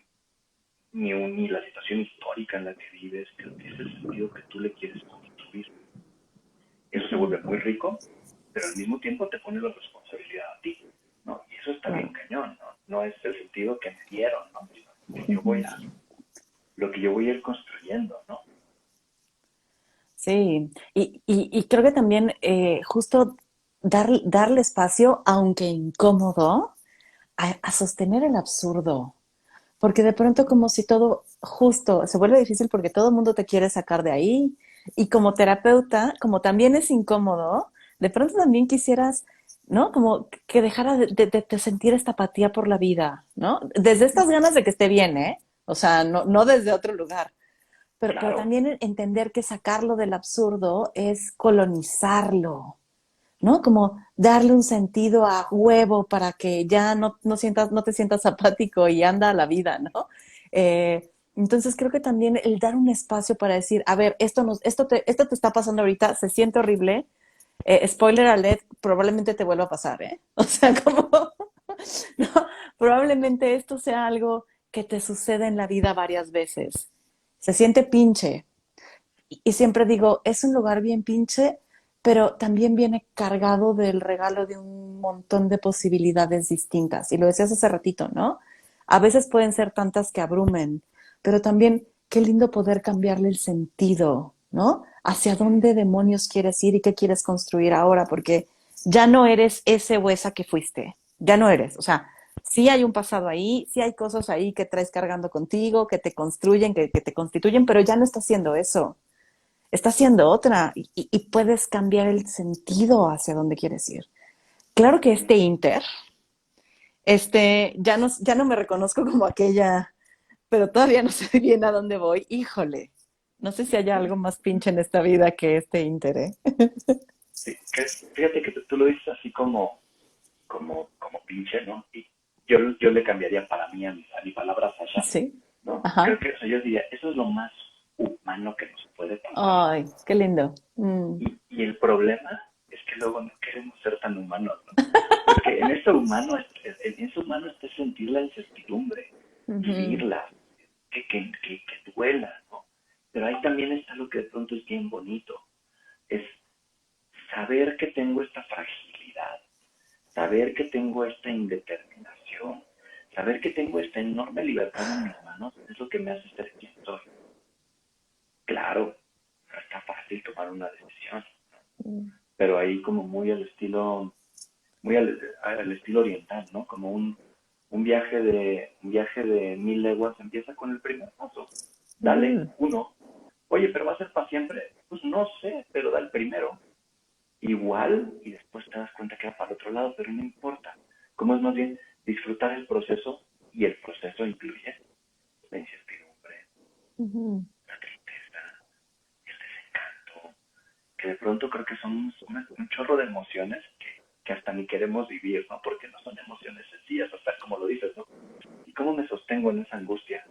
[SPEAKER 2] ni la situación histórica en la que vives. Creo que es el sentido que tú le quieres construir. Eso se
[SPEAKER 1] Ujú.
[SPEAKER 2] vuelve muy rico, pero al mismo tiempo te pone la responsabilidad a ti, ¿no? Y eso está bien
[SPEAKER 1] Claro.
[SPEAKER 2] cañón, ¿no? No es el sentido que me dieron, ¿no? Sino
[SPEAKER 1] Ujú.
[SPEAKER 2] lo que yo voy a ir construyendo, ¿no?
[SPEAKER 1] Sí, y creo que también justo darle espacio, aunque incómodo, a sostener el absurdo. Porque de pronto como si todo justo se vuelve difícil porque todo el mundo te quiere sacar de ahí. Y como terapeuta, como también es incómodo, de pronto también quisieras, ¿no? Como que dejara de sentir esta apatía por la vida, ¿no? Desde estas ganas de que esté bien, ¿eh? O sea, no desde otro lugar. Pero
[SPEAKER 2] Claro,
[SPEAKER 1] también entender que sacarlo del absurdo es colonizarlo, ¿no? Como darle un sentido a huevo para que ya no te sientas apático y anda a la vida, ¿no? Entonces creo que también el dar un espacio para decir, a ver, esto te está pasando ahorita, se siente horrible. Spoiler alert, probablemente te vuelva a pasar, ¿eh? O sea, como, no, probablemente esto sea algo que te sucede en la vida varias veces. Se siente pinche, y siempre digo, es un lugar bien pinche, pero también viene cargado del regalo de un montón de posibilidades distintas. Y lo decías hace ratito, ¿no? A veces pueden ser tantas que abrumen, pero también qué lindo poder cambiarle el sentido, ¿no? Hacia dónde demonios quieres ir y qué quieres construir ahora, porque ya no eres ese o esa que fuiste, ya no eres. O sea, sí hay un pasado ahí, sí hay cosas ahí que traes cargando contigo, que te construyen, que te constituyen, pero ya no estás haciendo eso, está haciendo otra y puedes cambiar el sentido hacia donde quieres ir. Claro que este inter, ya no me reconozco como aquella, pero todavía no sé bien a dónde voy. Híjole, no sé si haya algo más pinche en esta vida que este inter, ¿eh?
[SPEAKER 2] sí, fíjate que tú lo dices así como pinche, ¿no? Y yo le cambiaría para mí a mi palabra Sasha,
[SPEAKER 1] Sí,
[SPEAKER 2] ¿no? Creo
[SPEAKER 1] ajá.
[SPEAKER 2] que, o sea, yo diría, eso es lo más humano que nos puede pasar.
[SPEAKER 1] Ay, qué lindo. Mm.
[SPEAKER 2] Y el problema es que luego no queremos ser tan humanos, ¿no? Porque en eso humano está sentir la incertidumbre,
[SPEAKER 1] Ujú.
[SPEAKER 2] vivirla, que duela, ¿no? Pero ahí también está lo que de pronto es bien bonito, es saber que tengo esta fragilidad, saber que tengo esta indeterminación, saber que tengo esta enorme libertad en mis manos, es lo que me hace ser quien soy. Claro, no está fácil tomar una decisión, pero ahí como muy al estilo oriental, ¿no? Como un viaje de 1000 leguas empieza con el primer paso. Dale,
[SPEAKER 1] Ujú.
[SPEAKER 2] uno. Oye, pero va a ser para siempre. Pues no sé, pero da el primero. Igual, y después te das cuenta que va para el otro lado, pero no importa. Como es más bien disfrutar el proceso, y el proceso incluye la incertidumbre,
[SPEAKER 1] Ujú.
[SPEAKER 2] la tristeza, el desencanto, que de pronto creo que son un chorro de emociones que hasta ni queremos vivir, ¿no? Porque no son emociones sencillas, hasta como lo dices, ¿no? ¿Y cómo me sostengo en esa angustia?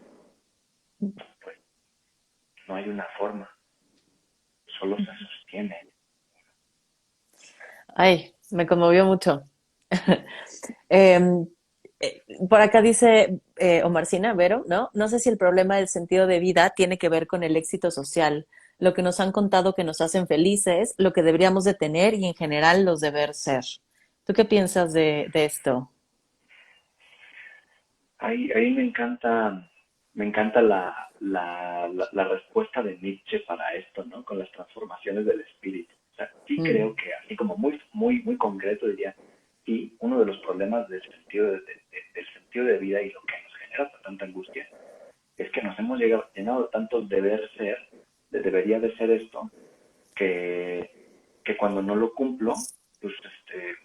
[SPEAKER 2] Pues no hay una forma, solo se sostiene.
[SPEAKER 1] Ay, me conmovió mucho. Em, por acá dice Omarcina, Vero, ¿no? No sé si el problema del sentido de vida tiene que ver con el éxito social, lo que nos han contado que nos hacen felices, lo que deberíamos de tener y en general los deber ser. ¿Tú qué piensas de esto?
[SPEAKER 2] Ahí me encanta la respuesta de Nietzsche para esto, ¿no? Con las transformaciones del espíritu. O sea, sí
[SPEAKER 1] Mm,
[SPEAKER 2] creo que, así como muy concreto, diría, sí, uno de los problemas del sentido de vida y lo que nos genera tanta angustia es que nos hemos llenado tanto deber ser, de debería de ser esto, que cuando no lo cumplo, pues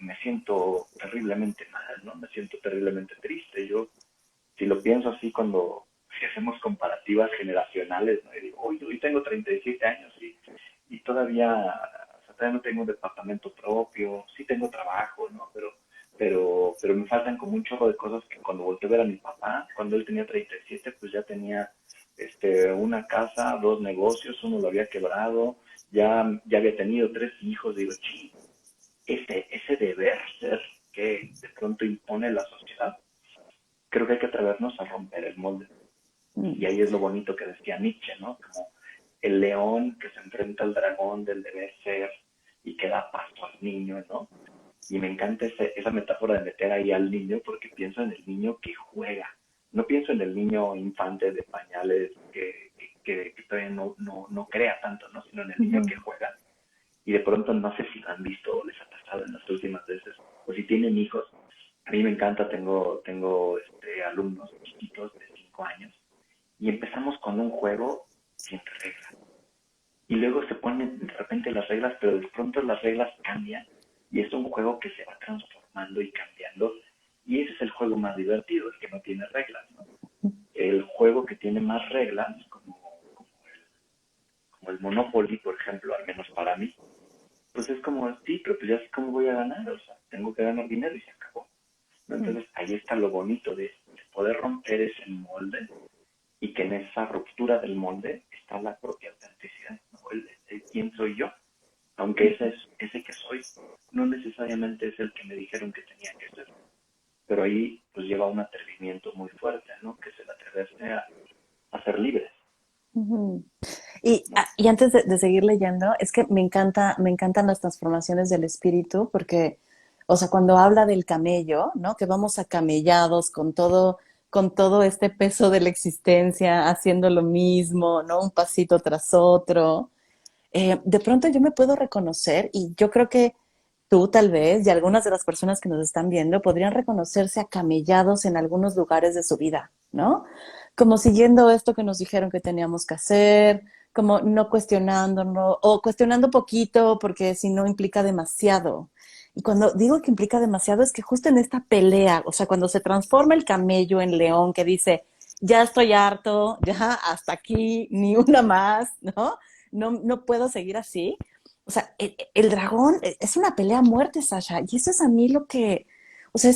[SPEAKER 2] me siento terriblemente mal, ¿no? Me siento terriblemente triste. Yo, si lo pienso así, si hacemos comparativas generacionales, ¿no? Y digo, hoy tengo 37 años y todavía, o sea, todavía no tengo un departamento propio, sí tengo trabajo, ¿no? Pero me faltan como un chorro de cosas que cuando volteé a ver a mi papá, cuando él tenía 37, pues ya tenía una casa, dos negocios, uno lo había quebrado, ya había tenido tres hijos, digo, sí, ese deber ser que de pronto impone la sociedad, creo que hay que atrevernos a romper el molde.
[SPEAKER 1] mm,
[SPEAKER 2] Y ahí es lo bonito que decía Nietzsche, ¿no? Como el león que se enfrenta al dragón del deber ser y que da paso al niño, ¿no? Y me encanta esa metáfora de meter ahí al niño porque pienso en el niño que juega. No pienso en el niño infante de pañales que todavía no crea tanto, ¿no? Sino en el niño
[SPEAKER 1] ujú.
[SPEAKER 2] que juega. Y de pronto no sé si lo han visto o les ha pasado en las últimas veces, o si tienen hijos. A mí me encanta, tengo alumnos chiquitos de 5 años y empezamos con un juego sin reglas. Y luego se ponen de repente las reglas, pero de pronto las reglas cambian y es un juego que se va transformando y cambiando. Y ese es el juego más divertido, el que no tiene reglas, ¿no? El juego que tiene más reglas, como el Monopoly, por ejemplo, al menos para mí, pues es como, sí, pero pues ya sé cómo voy a ganar, o sea, tengo que ganar dinero y se acabó, ¿no?
[SPEAKER 1] Mm.
[SPEAKER 2] Entonces ahí está lo bonito de poder romper ese molde y que en esa ruptura del molde está la propia autenticidad, ¿no? El quién soy yo, aunque ese que soy no necesariamente es el que me dijeron que tenía que ser, pero ahí pues lleva un atrevimiento muy fuerte, ¿no? Que es el atreverse a ser libres,
[SPEAKER 1] Ujú. Y,
[SPEAKER 2] ¿no?
[SPEAKER 1] y antes de seguir leyendo, es que me encantan las transformaciones del espíritu, porque, o sea, cuando habla del camello, ¿no? Que vamos acamellados con todo este peso de la existencia, haciendo lo mismo, ¿no? Un pasito tras otro. De pronto yo me puedo reconocer y yo creo que tú tal vez y algunas de las personas que nos están viendo podrían reconocerse acamellados en algunos lugares de su vida, ¿no? Como siguiendo esto que nos dijeron que teníamos que hacer, como no cuestionándonos o cuestionando poquito porque si no implica demasiado. Y cuando digo que implica demasiado es que justo en esta pelea, o sea, cuando se transforma el camello en león que dice, ya estoy harto, ya hasta aquí, ni una más, ¿no? No puedo seguir así. O sea, el dragón es una pelea a muerte, Sasha, y eso es a mí lo que, o sea,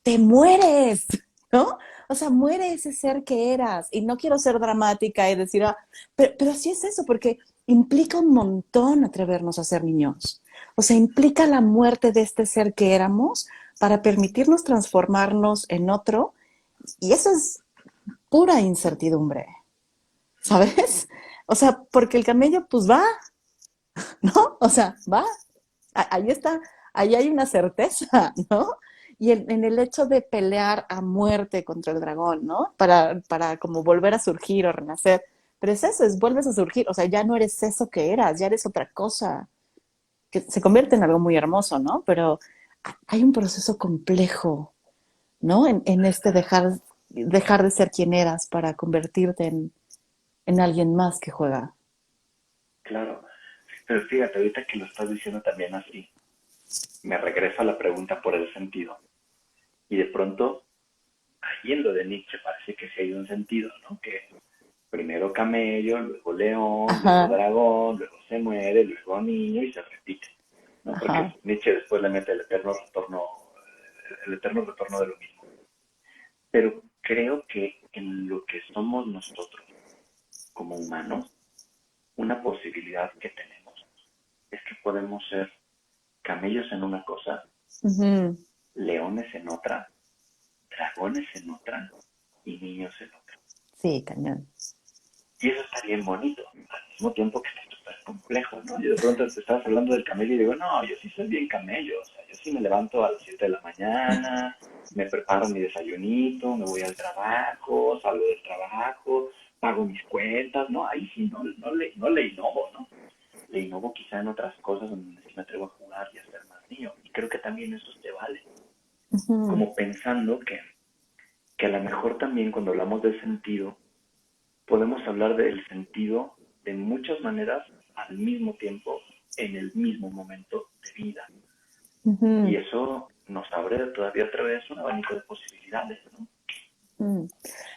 [SPEAKER 1] te mueres, ¿no? O sea, muere ese ser que eras. Y no quiero ser dramática y decir, pero sí es eso, porque implica un montón atrevernos a ser niños. O sea, implica la muerte de este ser que éramos para permitirnos transformarnos en otro. Y eso es pura incertidumbre, ¿sabes? O sea, porque el camello pues va, ¿no? O sea, va, ahí está, ahí hay una certeza, ¿no? Y en el hecho de pelear a muerte contra el dragón, ¿no? Para como volver a surgir o renacer. Pero es eso, es vuelves a surgir, o sea, ya no eres eso que eras, ya eres otra cosa, que se convierte en algo muy hermoso, ¿no? Pero hay un proceso complejo, ¿no? En este dejar de ser quien eras para convertirte en alguien más que juega.
[SPEAKER 2] Claro, pero fíjate, ahorita que lo estás diciendo también así, me regresa la pregunta por el sentido. Y de pronto, ahí en lo de Nietzsche parece que sí hay un sentido, ¿no? Que primero camello, luego león, luego
[SPEAKER 1] Ajá,
[SPEAKER 2] dragón, luego se muere, luego niño y se repite, ¿no? Porque
[SPEAKER 1] ajá.
[SPEAKER 2] Nietzsche después le mete el eterno retorno de lo mismo. Pero creo que en lo que somos nosotros como humanos, una posibilidad que tenemos podemos ser camellos en una cosa,
[SPEAKER 1] Ujú.
[SPEAKER 2] leones en otra, dragones en otra y niños en otra.
[SPEAKER 1] Sí, cañón.
[SPEAKER 2] Y eso está bien bonito, al mismo tiempo que está súper complejo, ¿no? Yo de pronto te estabas hablando del camello y digo, no, yo sí soy bien camello, o sea, yo sí me levanto a las 7 de la mañana, me preparo mi desayunito, me voy al trabajo, salgo del trabajo, pago mis cuentas, ¿no? Ahí sí no le innovo, ¿no? Le innovo quizá en otras cosas donde sí me atrevo a jugar y a ser más niño. Y creo que también eso te vale,
[SPEAKER 1] Ujú.
[SPEAKER 2] como pensando que a lo mejor también cuando hablamos del sentido, podemos hablar del sentido de muchas maneras al mismo tiempo, en el mismo momento de vida. Y
[SPEAKER 1] Ujú.
[SPEAKER 2] eso nos abre todavía otra vez un abanico de posibilidades, ¿no?
[SPEAKER 1] Mm.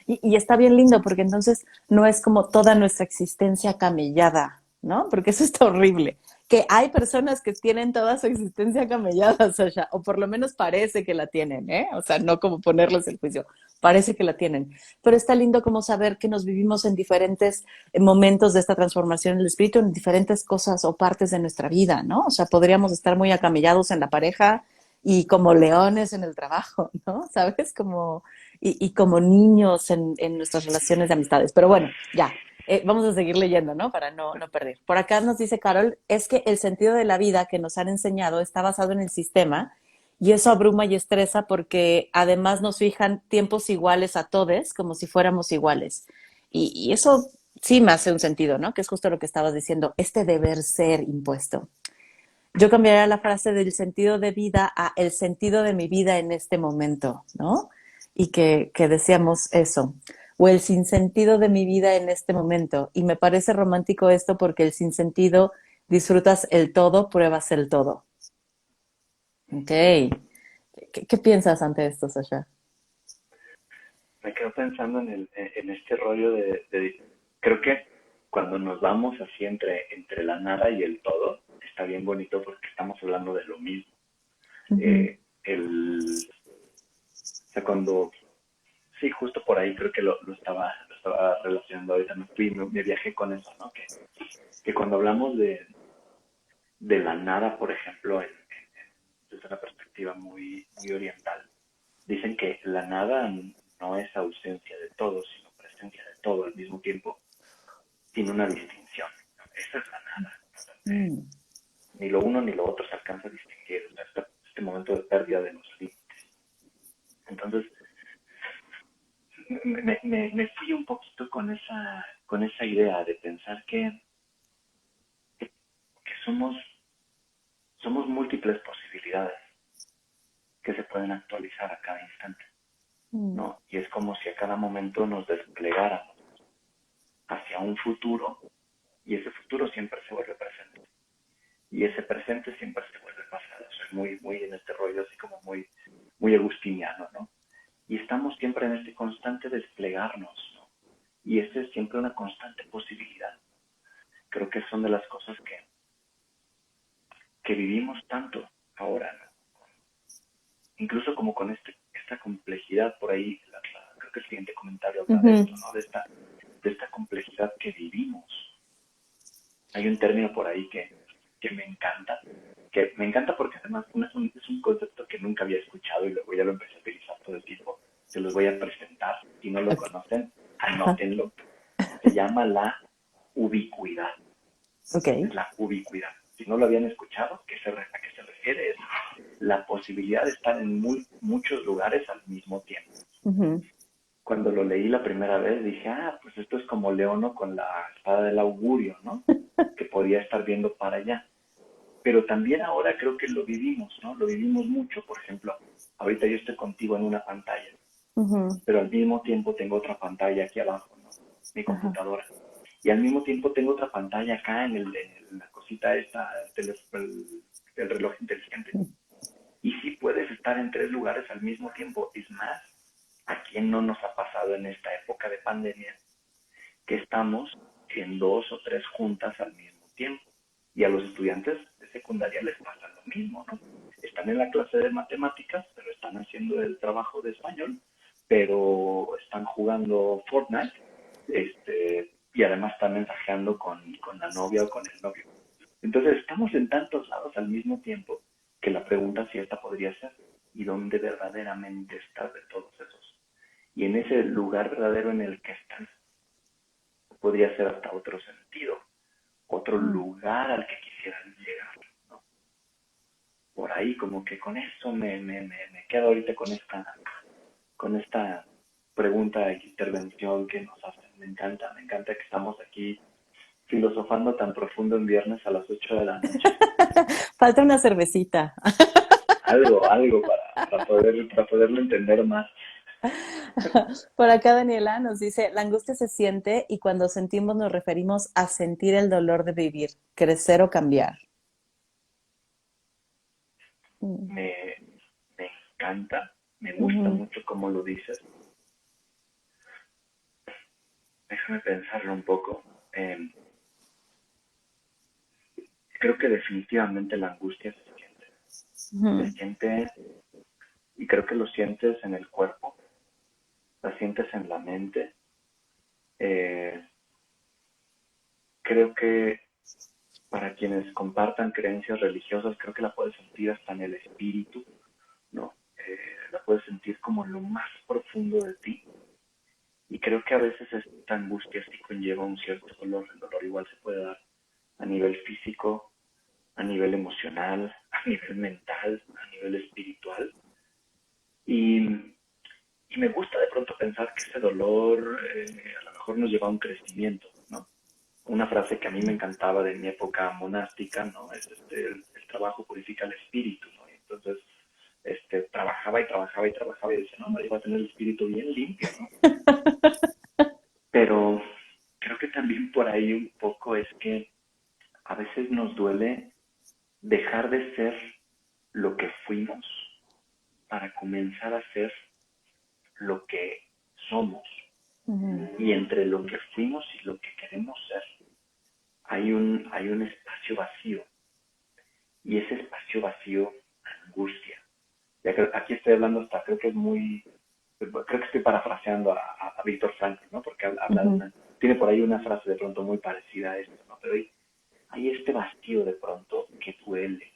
[SPEAKER 1] Y está bien lindo porque entonces no es como toda nuestra existencia camellada, ¿no? Porque eso está horrible. Que hay personas que tienen toda su existencia camellada, Sasha, o por lo menos parece que la tienen, ¿eh? O sea, no como ponerles el juicio, parece que la tienen. Pero está lindo como saber que nos vivimos en diferentes momentos de esta transformación en el espíritu, en diferentes cosas o partes de nuestra vida, ¿no? O sea, podríamos estar muy acamellados en la pareja y como leones en el trabajo, ¿no? ¿Sabes? Como y como niños en nuestras relaciones de amistades. Pero bueno, ya, vamos a seguir leyendo, ¿no? Para no perder. Por acá nos dice Carol, es que el sentido de la vida que nos han enseñado está basado en el sistema y eso abruma y estresa porque además nos fijan tiempos iguales a todos, como si fuéramos iguales. Y eso sí me hace un sentido, ¿no? Que es justo lo que estabas diciendo, este deber ser impuesto. Yo cambiaría la frase del sentido de vida a el sentido de mi vida en este momento, ¿no? Y que decíamos eso, o el sinsentido de mi vida en este momento. Y me parece romántico esto porque el sinsentido disfrutas el todo, pruebas el todo. Ok. ¿Qué piensas ante esto, Sasha?
[SPEAKER 2] Me quedo pensando en este rollo creo que cuando nos vamos así entre la nada y el todo, está bien bonito porque estamos hablando de lo mismo.
[SPEAKER 1] Ujú.
[SPEAKER 2] O sea, cuando, sí, justo por ahí creo que lo estaba relacionando ahorita, me viajé con eso, ¿no? Que cuando hablamos de la nada, por ejemplo, desde una perspectiva muy, muy oriental, dicen que la nada no es ausencia de todo, sino presencia de todo al mismo tiempo, sin una distinción. Esa es la nada, donde
[SPEAKER 1] Mm.
[SPEAKER 2] ni lo uno ni lo otro se alcanza a distinguir, o sea, este momento de pérdida de los límites. Entonces, me fui un poquito con esa idea de pensar que somos múltiples posibilidades que se pueden actualizar a cada instante,
[SPEAKER 1] Mm.
[SPEAKER 2] ¿no? Y es como si a cada momento nos desplegáramos hacia un futuro y ese futuro siempre se vuelve presente. Y ese presente siempre se vuelve pasado. Soy muy, muy en este rollo así como muy, muy agustiniano, ¿no? Y estamos siempre en este constante desplegarnos, ¿no? Y esta es siempre una constante posibilidad. Creo que son de las cosas que vivimos tanto ahora, ¿no? Incluso como con esta complejidad por ahí, creo que el siguiente comentario habla de
[SPEAKER 1] Ujú.
[SPEAKER 2] esto, ¿no? De esta complejidad que vivimos. Hay un término por ahí que me encanta porque además es un concepto que nunca había escuchado y luego ya lo empecé a utilizar todo el tiempo. Se los voy a presentar. Si no lo
[SPEAKER 1] Ok.
[SPEAKER 2] conocen,
[SPEAKER 1] Ajá.
[SPEAKER 2] anótenlo. Se llama la ubicuidad.
[SPEAKER 1] Ok.
[SPEAKER 2] Es la ubicuidad. Si no lo habían escuchado, ¿a qué se refiere? Es la posibilidad de estar en muchos lugares al mismo tiempo.
[SPEAKER 1] Ujú.
[SPEAKER 2] Cuando lo leí la primera vez dije, pues esto es como Leono con la espada del augurio, ¿no? Que podía estar viendo para allá. Pero también ahora creo que lo vivimos, ¿no? Lo vivimos mucho, por ejemplo, ahorita yo estoy contigo en una pantalla,
[SPEAKER 1] Ujú.
[SPEAKER 2] pero al mismo tiempo tengo otra pantalla aquí abajo, ¿no? Mi
[SPEAKER 1] Ajá.
[SPEAKER 2] computadora. Y al mismo tiempo tengo otra pantalla acá en la cosita esta, el reloj inteligente. Y sí puedes estar en 3 lugares al mismo tiempo. Es más, ¿a quién no nos ha pasado en esta época de pandemia que estamos en 2 o 3 juntas al mismo tiempo? Y a los estudiantes de secundaria les pasa lo mismo, ¿no? Están en la clase de matemáticas, pero están haciendo el trabajo de español, pero están jugando Fortnite, y además están mensajeando con la novia o con el novio. Entonces estamos en tantos lados al mismo tiempo que la pregunta si esta podría ser y dónde verdaderamente estás de todos esos. Y en ese lugar verdadero en el que estás podría ser hasta otro sentido, otro
[SPEAKER 1] Mm.
[SPEAKER 2] lugar al que quisieras llegar, ¿no? Por ahí como que con eso me quedo ahorita con esta pregunta e intervención que nos hacen. Me encanta que estamos aquí filosofando tan profundo en viernes a las 8 de la noche.
[SPEAKER 1] Falta una cervecita.
[SPEAKER 2] Algo para poderlo entender más.
[SPEAKER 1] Por acá Daniela nos dice, la angustia se siente y cuando sentimos nos referimos a sentir el dolor de vivir, crecer o cambiar. Mm.
[SPEAKER 2] Me, me encanta, me gusta
[SPEAKER 1] Ujú,
[SPEAKER 2] mucho cómo lo dices. Déjame pensarlo un poco. Eh, Creo que definitivamente la angustia se
[SPEAKER 1] ujú,
[SPEAKER 2] siente y creo que lo sientes en el cuerpo, la sientes en la mente. Eh, Creo que para quienes compartan creencias religiosas, creo que la puedes sentir hasta en el espíritu, ¿no? La puedes sentir como en lo más profundo de ti. Y creo que a veces esta angustia sí conlleva un cierto dolor. El dolor igual se puede dar a nivel físico, a nivel emocional, a nivel mental, a nivel espiritual. Y, y me gusta de pronto pensar que ese dolor a lo mejor nos lleva a un crecimiento, ¿no? Una frase que a mí me encantaba de mi época monástica, ¿no? Es el trabajo purifica el espíritu, ¿no? Y entonces, trabajaba y trabajaba y trabajaba y decía, no, me iba a tener el espíritu bien limpio, ¿no? Pero creo que también por ahí un poco es que a veces nos duele dejar de ser lo que fuimos para comenzar a ser lo que somos.
[SPEAKER 1] ujú,
[SPEAKER 2] Y entre lo que fuimos y lo que queremos ser, hay un espacio vacío. Y ese espacio vacío angustia. Ya que aquí estoy hablando hasta, creo que es muy, creo que estoy parafraseando a Víctor Frankl, ¿no? Porque habla de
[SPEAKER 1] ujú,
[SPEAKER 2] una, tiene por ahí una frase de pronto muy parecida a esto, ¿no? Pero hay este vacío de pronto que duele.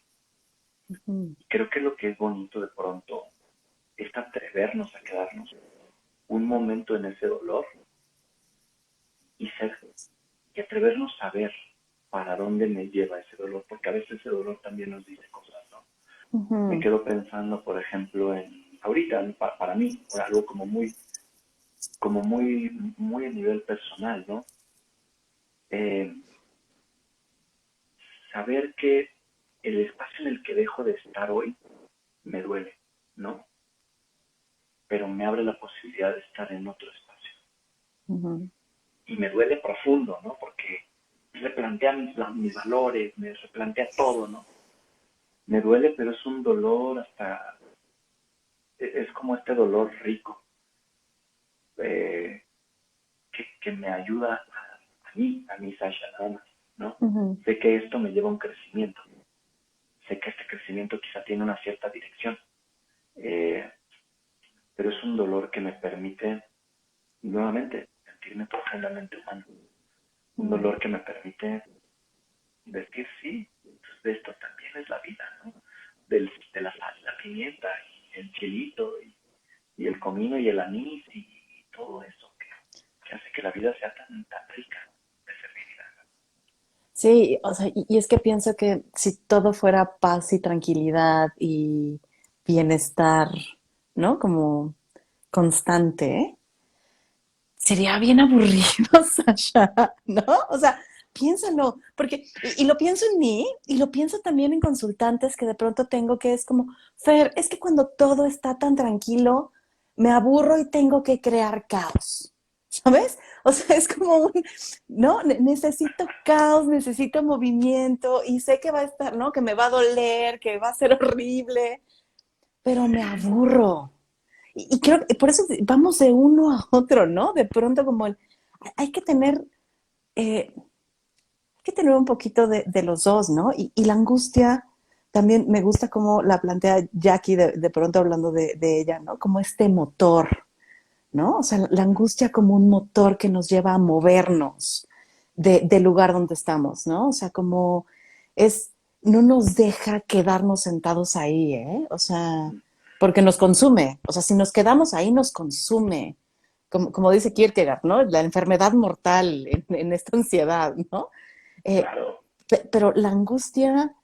[SPEAKER 1] ujú,
[SPEAKER 2] Y creo que lo que es bonito de pronto es atrevernos a quedarnos un momento en ese dolor y ser, y atrevernos a ver para dónde me lleva ese dolor, porque a veces ese dolor también nos dice cosas, ¿no? Me
[SPEAKER 1] ujú.
[SPEAKER 2] quedo pensando, por ejemplo, en ahorita, para mí, algo muy a nivel personal, ¿no? Eh, Saber que el espacio en el que dejo de estar hoy me duele, ¿no? Pero me abre la posibilidad de estar en otro espacio.
[SPEAKER 1] Ujú,
[SPEAKER 2] Y me duele profundo, ¿no? Porque replantea mis valores, me replantea todo, ¿no? Me duele, pero es un dolor hasta, es como este dolor rico, eh, que me ayuda a mí, Sasha, nada más, ¿no?
[SPEAKER 1] ujú,
[SPEAKER 2] Sé que esto me lleva a un crecimiento, sé que este crecimiento quizá tiene una cierta dirección, eh, pero es un dolor que me permite nuevamente sentirme profundamente humano, un
[SPEAKER 1] ujú.
[SPEAKER 2] dolor que me permite decir sí, pues de esto también es la vida, ¿no? De la sal, la pimienta, y el chilito, y el comino y el anís, y todo eso que hace que la vida sea tan rica de servirla.
[SPEAKER 1] Sí, o sea, y es que pienso que si todo fuera paz y tranquilidad y bienestar, ¿no? Como constante, sería bien aburrido, Sasha, ¿no? O sea, piénsalo, porque, y lo pienso en mí, y lo pienso también en consultantes que de pronto tengo que es como, Fer, es que cuando todo está tan tranquilo, me aburro y tengo que crear caos, ¿sabes? O sea, es como un, no, necesito caos, necesito movimiento, y sé que va a estar, ¿no? Que me va a doler, que va a ser horrible, pero me
[SPEAKER 2] Sí,
[SPEAKER 1] aburro. Y creo que por eso vamos de uno a otro, ¿no? De pronto como hay que tener, hay que tener un poquito de los dos, ¿no? Y la angustia también me gusta como la plantea Jackie de pronto hablando de ella, ¿no? Como este motor, ¿no? O sea, la angustia como un motor que nos lleva a movernos del lugar donde estamos, ¿no? O sea, como es, no nos deja quedarnos sentados ahí, ¿eh? O sea, porque nos consume. O sea, si nos quedamos ahí, nos consume. Como dice Kierkegaard, ¿no? La enfermedad mortal en esta ansiedad, ¿no? Eh,
[SPEAKER 2] Claro.
[SPEAKER 1] pero la angustia,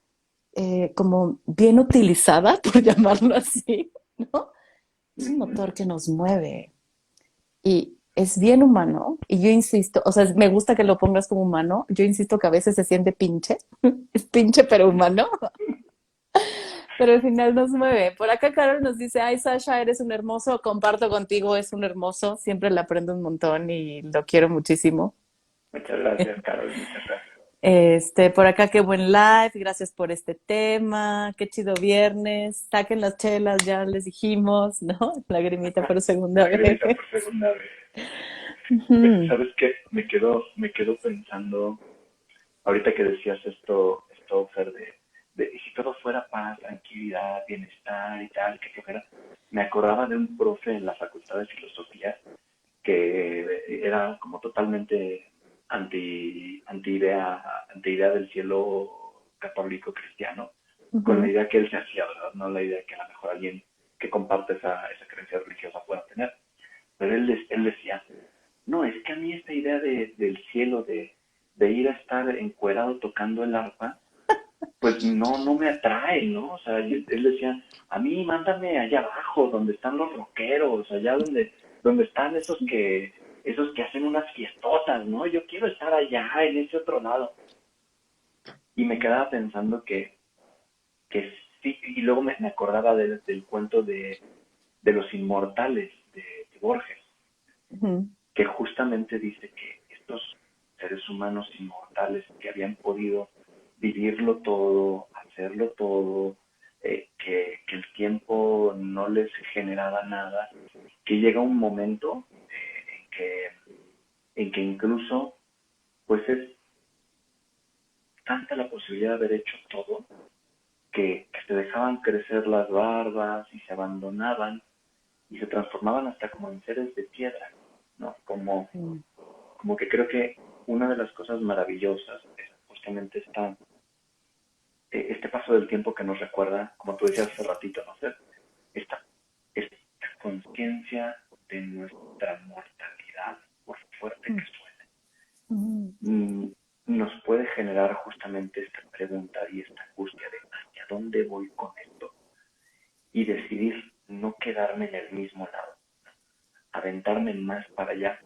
[SPEAKER 1] como bien utilizada, por llamarlo así, ¿no? Es un
[SPEAKER 2] Ujú.
[SPEAKER 1] motor que nos mueve y es bien humano. Y yo insisto, o sea, me gusta que lo pongas como humano. Yo insisto que a veces se siente pinche, es pinche pero humano, pero al final nos mueve. Por acá Carol nos dice, ay Sasha, eres un hermoso, comparto contigo, es un hermoso, siempre le aprendo un montón y lo quiero muchísimo.
[SPEAKER 2] Muchas gracias, Carol, muchas gracias.
[SPEAKER 1] Por acá, qué buen live, gracias por este tema, qué chido viernes, saquen las chelas, ya les dijimos, ¿no? Lagrimita por segunda vez.
[SPEAKER 2] Lagrimita por segunda vez.
[SPEAKER 1] Ujú,
[SPEAKER 2] ¿Sabes qué? Me quedo pensando, ahorita que decías esto, Fer, y si todo fuera paz, tranquilidad, bienestar y tal, que flojera, me acordaba de un profe en la Facultad de Filosofía que era como totalmente anti idea del cielo católico cristiano, con la
[SPEAKER 1] ujú.
[SPEAKER 2] idea que él se hacía, ¿verdad? No la idea que a lo mejor alguien que comparte esa creencia religiosa pueda tener. Pero él decía, no, es que a mí esta idea del cielo, de ir a estar encuerado tocando el arpa, pues no me atrae, ¿no? O sea, él decía, a mí mándame allá abajo, donde están los rockeros, allá donde están esos que hacen unas fiestotas, ¿no? Yo quiero estar allá, en ese otro lado. Y me quedaba pensando que sí, y luego me acordaba del cuento de los inmortales de Borges,
[SPEAKER 1] Ujú,
[SPEAKER 2] que justamente dice que estos seres humanos inmortales que habían podido vivirlo todo, hacerlo todo, que el tiempo no les generaba nada, que llega un momento en que incluso pues es tanta la posibilidad de haber hecho todo que se dejaban crecer las barbas y se abandonaban y se transformaban hasta como en seres de piedra, ¿no?
[SPEAKER 1] ujú,
[SPEAKER 2] Como que creo que una de las cosas maravillosas es justamente este paso del tiempo que nos recuerda, como tú decías hace ratito, ¿no? Esta, esta conciencia de nuestra mortalidad, por fuerte que suene,
[SPEAKER 1] ujú,
[SPEAKER 2] mm, nos puede generar justamente esta pregunta y esta angustia de hacia dónde voy con esto y decidir no quedarme en el mismo lado, aventarme más para allá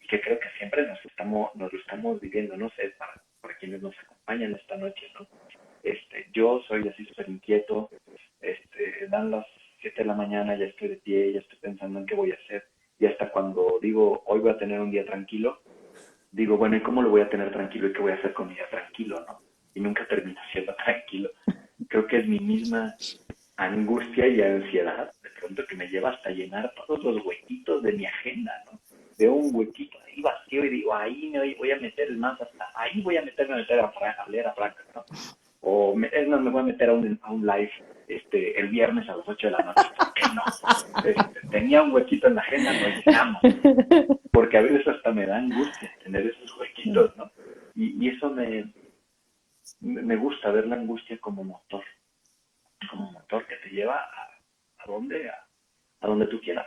[SPEAKER 2] y que creo que siempre nos lo estamos viviendo, no sé, para quienes nos acompañan esta noche, ¿no? Yo soy así súper inquieto, dan las 7 de la mañana, ya estoy de pie, ya estoy pensando en qué voy a hacer, y hasta cuando digo, hoy voy a tener un día tranquilo, digo, bueno, ¿y cómo lo voy a tener tranquilo y qué voy a hacer con mi día tranquilo, no? Y nunca termino siendo tranquilo. Creo que es mi misma angustia y ansiedad, de pronto que me lleva hasta llenar todos los huequitos de mi agenda, ¿no? Veo un huequito ahí vacío y digo, ahí me voy a meter el más hasta ahí voy a meter a leer a Franca, ¿no? Es más, me voy a meter a un live el viernes a las 8 de la noche, ¿por qué no? Tenía un huequito en la agenda, lo llenamos, porque a veces hasta me da angustia tener esos huequitos, ¿no? Y eso me gusta ver la angustia como motor que te lleva a dónde, a donde tú quieras,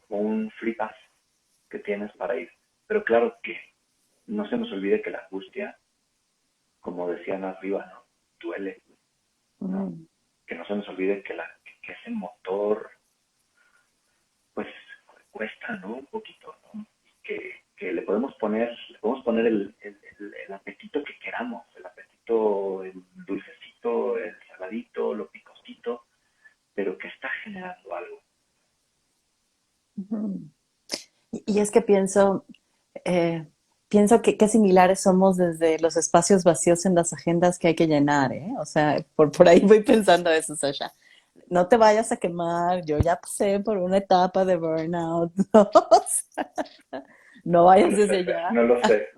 [SPEAKER 2] como un free pass que tienes para ir. Pero claro que no se nos olvide que la angustia, como decían arriba, ¿no? Duele, ¿no?
[SPEAKER 1] ujú.
[SPEAKER 2] Que no se nos olvide que ese motor, pues, cuesta, ¿no? Un poquito, ¿no? Que le podemos poner el apetito que queramos, el apetito, el dulcecito, el saladito, lo picosito, pero que está generando algo.
[SPEAKER 1] Ujú. Y es que eh, pienso que qué similares somos desde los espacios vacíos en las agendas que hay que llenar, ¿eh? O sea, por ahí voy pensando eso, Sasha. No te vayas a quemar, yo ya pasé por una etapa de burnout, ¿no? O sea, no
[SPEAKER 2] No
[SPEAKER 1] vayas
[SPEAKER 2] lo sé,
[SPEAKER 1] desde
[SPEAKER 2] Fer,
[SPEAKER 1] ya.
[SPEAKER 2] no lo sé.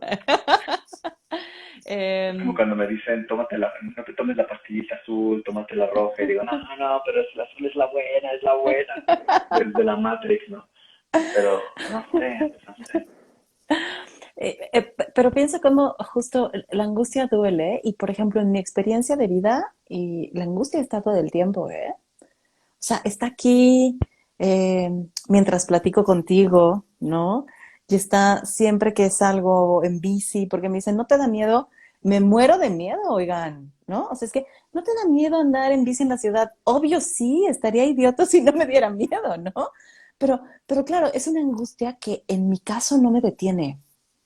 [SPEAKER 2] Es como
[SPEAKER 1] Em,
[SPEAKER 2] cuando me dicen, no te tomes la pastillita azul, tómate la roja, y digo, no, pero la azul es la buena, de la Matrix, ¿no? Pero no sé.
[SPEAKER 1] Pero pienso como justo la angustia duele y, por ejemplo, en mi experiencia de vida, y la angustia está todo el tiempo, ¿eh? O sea, está aquí eh, mientras platico contigo, ¿no? Y está siempre que salgo en bici, porque me dicen, ¿no te da miedo? Me muero de miedo, oigan, ¿no? O sea, es que no te da miedo andar en bici en la ciudad. Obvio sí, estaría idiota si no me diera miedo, ¿no? Pero claro, es una angustia que en mi caso no me detiene,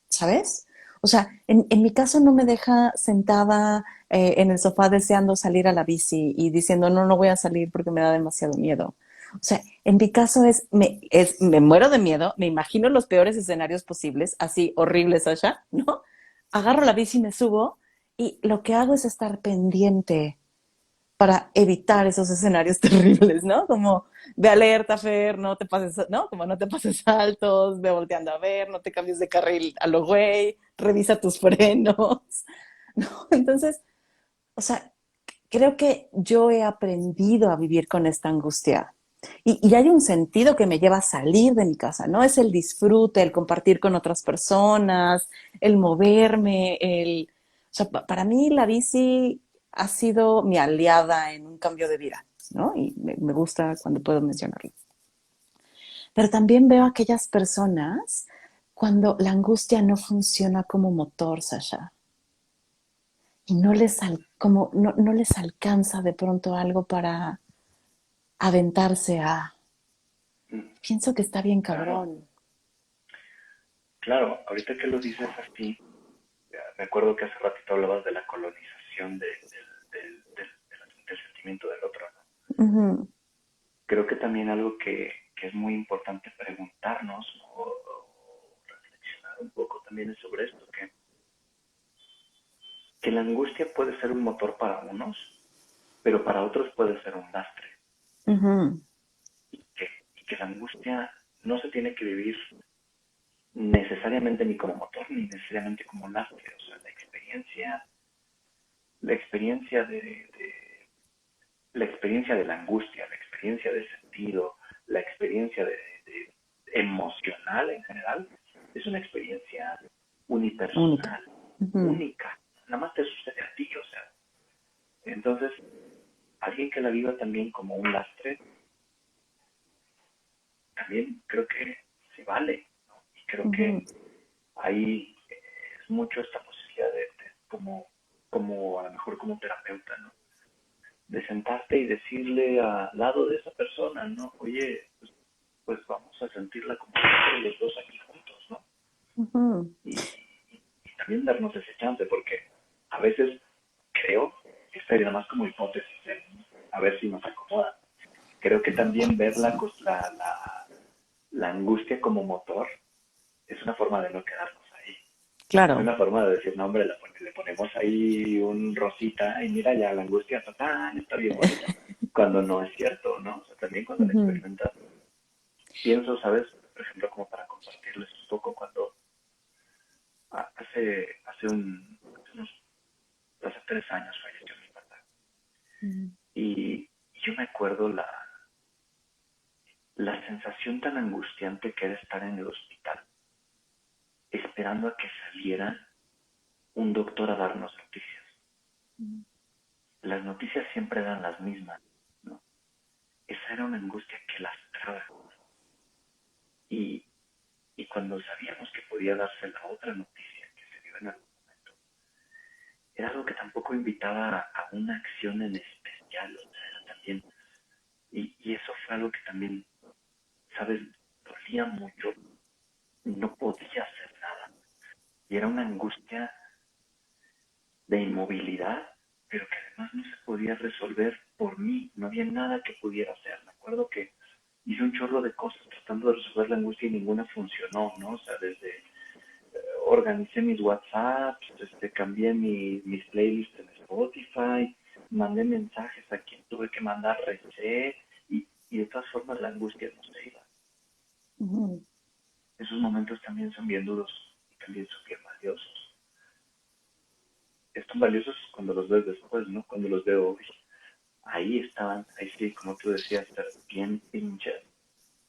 [SPEAKER 1] ¿sabes? O sea, en mi caso no me deja sentada en el sofá deseando salir a la bici y diciendo, no, no voy a salir porque me da demasiado miedo. O sea, en mi caso me muero de miedo, me imagino los peores escenarios posibles, así horribles, Sasha, ¿no? Agarro la bici y me subo y lo que hago es estar pendiente para evitar esos escenarios terribles, ¿no? Como ve alerta, Fer, no te pases, ¿no? Como no te pases saltos, ve volteando a ver, no te cambies de carril a lo güey, revisa tus frenos, ¿no? Entonces, o sea, creo que yo he aprendido a vivir con esta angustia. Y hay un sentido que me lleva a salir de mi casa, ¿no? Es el disfrute, el compartir con otras personas, el moverme, O sea, para mí la bici ha sido mi aliada en un cambio de vida, ¿no? Y me gusta cuando puedo mencionarlo. Pero también veo a aquellas personas cuando la angustia no funciona como motor, Sasha, y no les alcanza de pronto algo para aventarse a...
[SPEAKER 2] Mm,
[SPEAKER 1] Pienso que está bien
[SPEAKER 2] claro,
[SPEAKER 1] cabrón.
[SPEAKER 2] claro, ahorita que lo dices así, me acuerdo que hace ratito hablabas de la colonización del sentimiento del otro, ¿no?
[SPEAKER 1] Ujú,
[SPEAKER 2] Creo que también algo que es muy importante preguntarnos, ¿no? O reflexionar un poco también es sobre esto, que la angustia puede ser un motor para unos, pero para otros puede ser un lastre.
[SPEAKER 1] ujú,
[SPEAKER 2] Y que la angustia no se tiene que vivir necesariamente ni como motor ni necesariamente como lastre. O sea, la experiencia la experiencia de la angustia, la experiencia de sentido, la experiencia de emocional en general, es una experiencia
[SPEAKER 1] única.
[SPEAKER 2] unipersonal,
[SPEAKER 1] Ujú,
[SPEAKER 2] única. Nada más te sucede a ti, o sea. Entonces, alguien que la viva también como un lastre, también creo que se vale, ¿no? Y creo
[SPEAKER 1] ujú,
[SPEAKER 2] que ahí es mucho esta posibilidad como a lo mejor como terapeuta, ¿no? De sentarte y decirle al lado de esa persona, ¿no? Oye, pues vamos a sentirla como nosotros los dos aquí juntos, ¿no?
[SPEAKER 1] ujú,
[SPEAKER 2] Y también darnos ese chance, porque a veces creo, esta es nada más como hipótesis, a ver si nos acomoda, creo que también ver la angustia como motor es una forma de no quedarnos ahí. Es
[SPEAKER 1] claro.
[SPEAKER 2] una forma de decir, no, hombre, le ponemos ahí un rosita y mira ya la angustia está bien bonita. Cuando no es cierto, ¿no? O sea, también cuando la
[SPEAKER 1] Ujú,
[SPEAKER 2] experimentas, pienso, ¿sabes? Por ejemplo, como para compartirles un poco, cuando hace 3 años falleció mi papá.
[SPEAKER 1] ujú,
[SPEAKER 2] Y yo me acuerdo la sensación tan angustiante que era estar en el hospital, esperando a que saliera un doctor a darnos noticias. Las noticias siempre eran las mismas, ¿no? Esa era una angustia que lastraba. Y, y cuando sabíamos que podía darse la otra noticia que se dio en algún momento, era algo que tampoco invitaba a una acción en especial, o sea, era también, y eso fue algo que también, ¿sabes? Dolía mucho, no podía hacer nada. Y era una angustia de inmovilidad, pero que además no se podía resolver por mí, no había nada que pudiera hacer. Me acuerdo que hice un chorro de cosas tratando de resolver la angustia y ninguna funcionó, ¿no? O sea, desde organicé mis WhatsApps, cambié mis playlists en Spotify, mandé mensajes a quien tuve que mandar, recé, y de todas formas la angustia no se iba.
[SPEAKER 1] ujú.
[SPEAKER 2] Esos momentos también son bien duros y también son bien valiosos. Están valiosos cuando los ves después, ¿no? Cuando los veo hoy. Ahí estaban, ahí sí, como tú decías, bien pinches,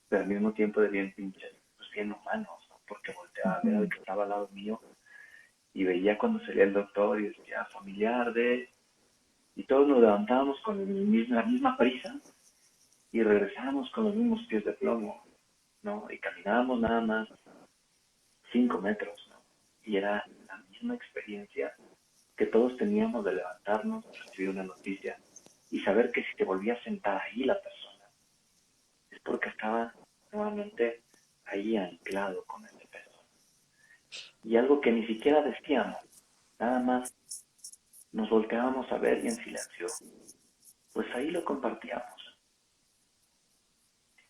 [SPEAKER 2] pero al mismo tiempo de bien pinches, pues bien humanos, ¿no? porque volteaba a ver al que estaba al lado mío y veía cuando salía el doctor y decía familiar de... Y todos nos levantábamos con la misma prisa y regresábamos con los mismos pies de plomo, ¿no? Y caminábamos nada más 5 metros, ¿no? Y era la misma experiencia que todos teníamos de levantarnos, recibir una noticia y saber que si te volvía a sentar ahí la persona, es porque estaba nuevamente ahí anclado con ese peso. Y algo que ni siquiera decíamos, nada más nos volteábamos a ver y en silencio, pues ahí lo compartíamos.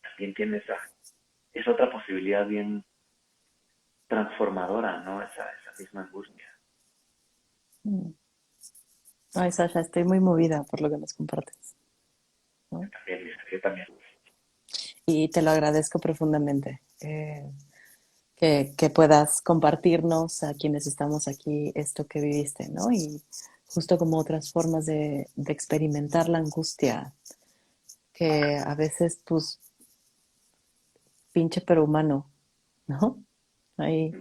[SPEAKER 2] También tiene es otra posibilidad bien transformadora, ¿no? Esa misma angustia.
[SPEAKER 1] Mm. Ay, Sasha, estoy muy movida por lo que nos compartes, ¿no?
[SPEAKER 2] También, Lisa, yo también.
[SPEAKER 1] Y te lo agradezco profundamente. Que puedas compartirnos a quienes estamos aquí esto que viviste, ¿no? Y justo como otras formas de experimentar la angustia, que a veces, pues, pinche pero humano, ¿no? Ahí.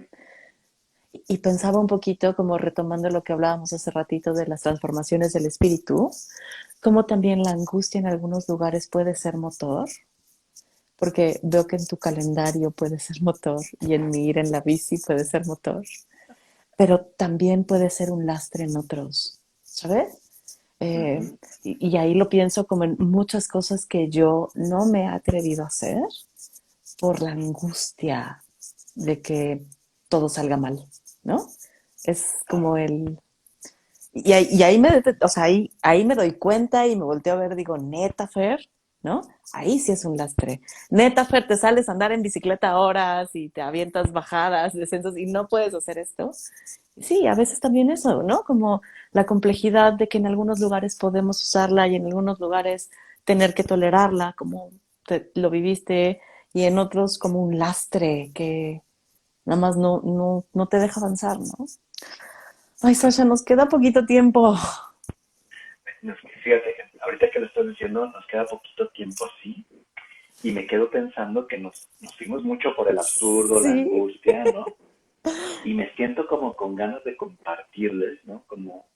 [SPEAKER 1] Y pensaba un poquito, como retomando lo que hablábamos hace ratito de las transformaciones del espíritu, como también la angustia en algunos lugares puede ser motor, porque veo que en tu calendario puede ser motor y en mi ir en la bici puede ser motor, pero también puede ser un lastre en otros, ¿sabes? Eh,
[SPEAKER 2] Uh-huh.
[SPEAKER 1] y ahí lo pienso como en muchas cosas que yo no me he atrevido a hacer por la angustia de que todo salga mal, ¿no? Es como el... Y ahí me, o sea, ahí me doy cuenta y me volteo a ver, digo, neta, Fer, ¿no? Ahí sí es un lastre. Neta, Fer, te sales a andar en bicicleta horas y te avientas bajadas, descensos y no puedes hacer esto. Sí, a veces también eso, ¿no? Como la complejidad de que en algunos lugares podemos usarla y en algunos lugares tener que tolerarla, como lo viviste, y en otros como un lastre que nada más no te deja avanzar, ¿no? Ay, Sasha, nos queda poquito tiempo.
[SPEAKER 2] Fíjate, ahorita que lo estás diciendo, nos queda poquito tiempo así, y me quedo pensando que nos fuimos mucho por el absurdo, la
[SPEAKER 1] Sí.
[SPEAKER 2] angustia, ¿no? Y me siento como con ganas de compartirles, ¿no? Como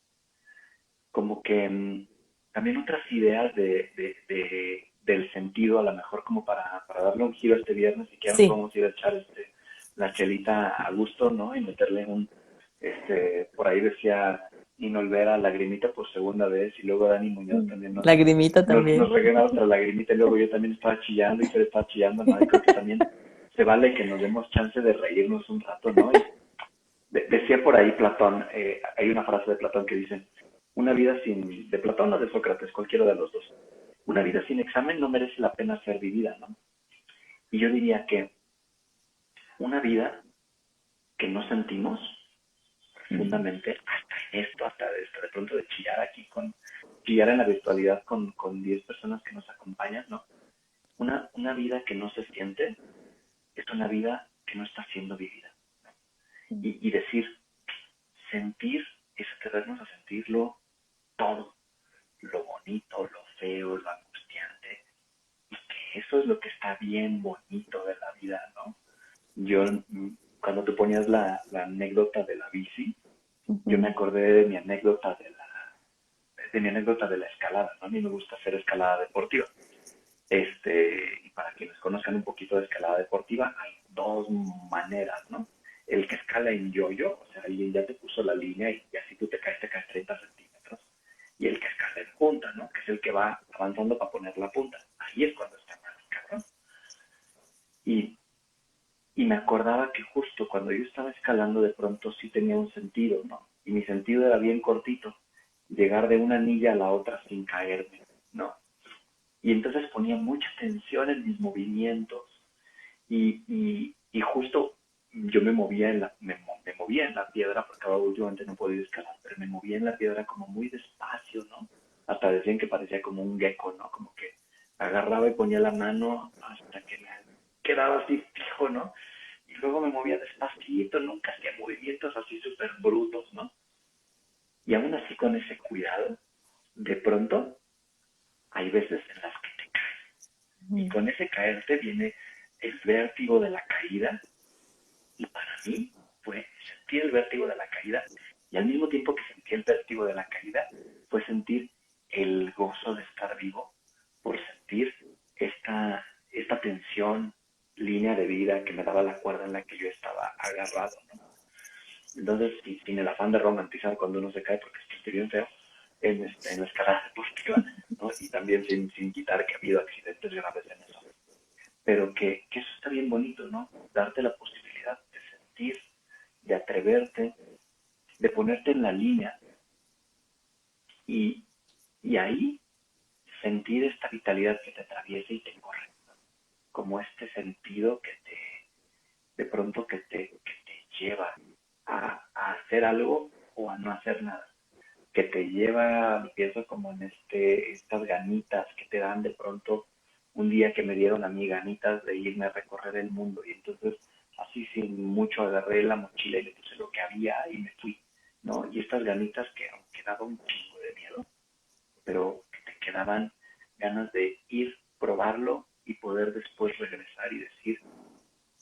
[SPEAKER 2] que también otras ideas del sentido, a lo mejor como para darle un giro este viernes, y que ya nos
[SPEAKER 1] Sí.
[SPEAKER 2] podemos ir a echar la chelita a gusto, ¿no? Y meterle por ahí decía Nino Olvera, lagrimita por segunda vez, y luego Dani Muñoz también
[SPEAKER 1] Lagrimita
[SPEAKER 2] nos
[SPEAKER 1] también.
[SPEAKER 2] regala otra lagrimita, y luego yo también estaba chillando y se estaba chillando, ¿no? Y creo que también se vale que nos demos chance de reírnos un rato, ¿no? Y decía por ahí Platón, hay una frase de Platón que dice, de Platón o de Sócrates, cualquiera de los dos, una vida sin examen no merece la pena ser vivida, ¿no? Y yo diría que una vida que no sentimos profundamente, hasta de pronto de chillar aquí chillar en la virtualidad con 10 personas que nos acompañan, ¿no? Una vida que no se siente es una vida que no está siendo vivida. Y decir, sentir es atrevernos a sentirlo todo, lo bonito, lo feo, lo angustiante, y que eso es lo que está bien bonito de la vida, ¿no? Yo, cuando tú ponías la anécdota de la bici, yo me acordé de mi anécdota de la escalada, ¿no? A mí me gusta hacer escalada deportiva. Y para quienes conozcan un poquito de escalada deportiva, hay dos maneras, ¿no? El que escala en yo-yo, o sea, alguien ya te puso la línea y así tú te caes 30 centímetros. Y el que escala en punta, ¿no? Que es el que va avanzando para poner la punta. Ahí es cuando está mal, cabrón. Y, y me acordaba que justo cuando yo estaba escalando, de pronto sí tenía un sentido, ¿no? Y mi sentido era bien cortito, llegar de una anilla a la otra sin caerme, ¿no? Y entonces ponía mucha tensión en mis movimientos y justo yo me movía me movía en la piedra, porque ahora últimamente no puedo escalar, pero me movía en la piedra como muy despacio, ¿no? Hasta decían que parecía como un gecko, ¿no? Como que agarraba y ponía la mano hasta que me quedaba así fijo, ¿no? Y luego me movía despacito, nunca hacía movimientos así súper brutos, ¿no? Y aún así con ese cuidado, de pronto hay veces en las que te caes. Y con ese caerte viene el vértigo de la caída y mí fue sentir el vértigo de la caída y al mismo tiempo que sentí el vértigo de la caída, fue sentir el gozo de estar vivo, por sentir esta tensión, línea de vida que me daba la cuerda en la que yo estaba agarrado, ¿no? Entonces, sin el afán de romantizar cuando uno se cae, porque estoy bien feo, en la escalada deportiva, ¿no? Y también sin quitar que ha habido accidentes graves en eso. Pero que eso está bien bonito, ¿no? Darte la posibilidad de sentir, de atreverte, de ponerte en la línea y, y ahí sentir esta vitalidad que te atraviesa y te corre, ¿no? Como este sentido de pronto que te lleva a hacer algo o a no hacer nada, que te lleva, pienso como en estas ganitas que te dan de pronto un día que me dieron a mí ganitas de irme a recorrer el mundo y entonces así sin mucho agarré la mochila y le puse lo que había y me fui, ¿no? Y estas ganitas que aunque daba un chingo de miedo, pero que te quedaban ganas de ir, probarlo y poder después regresar y decir,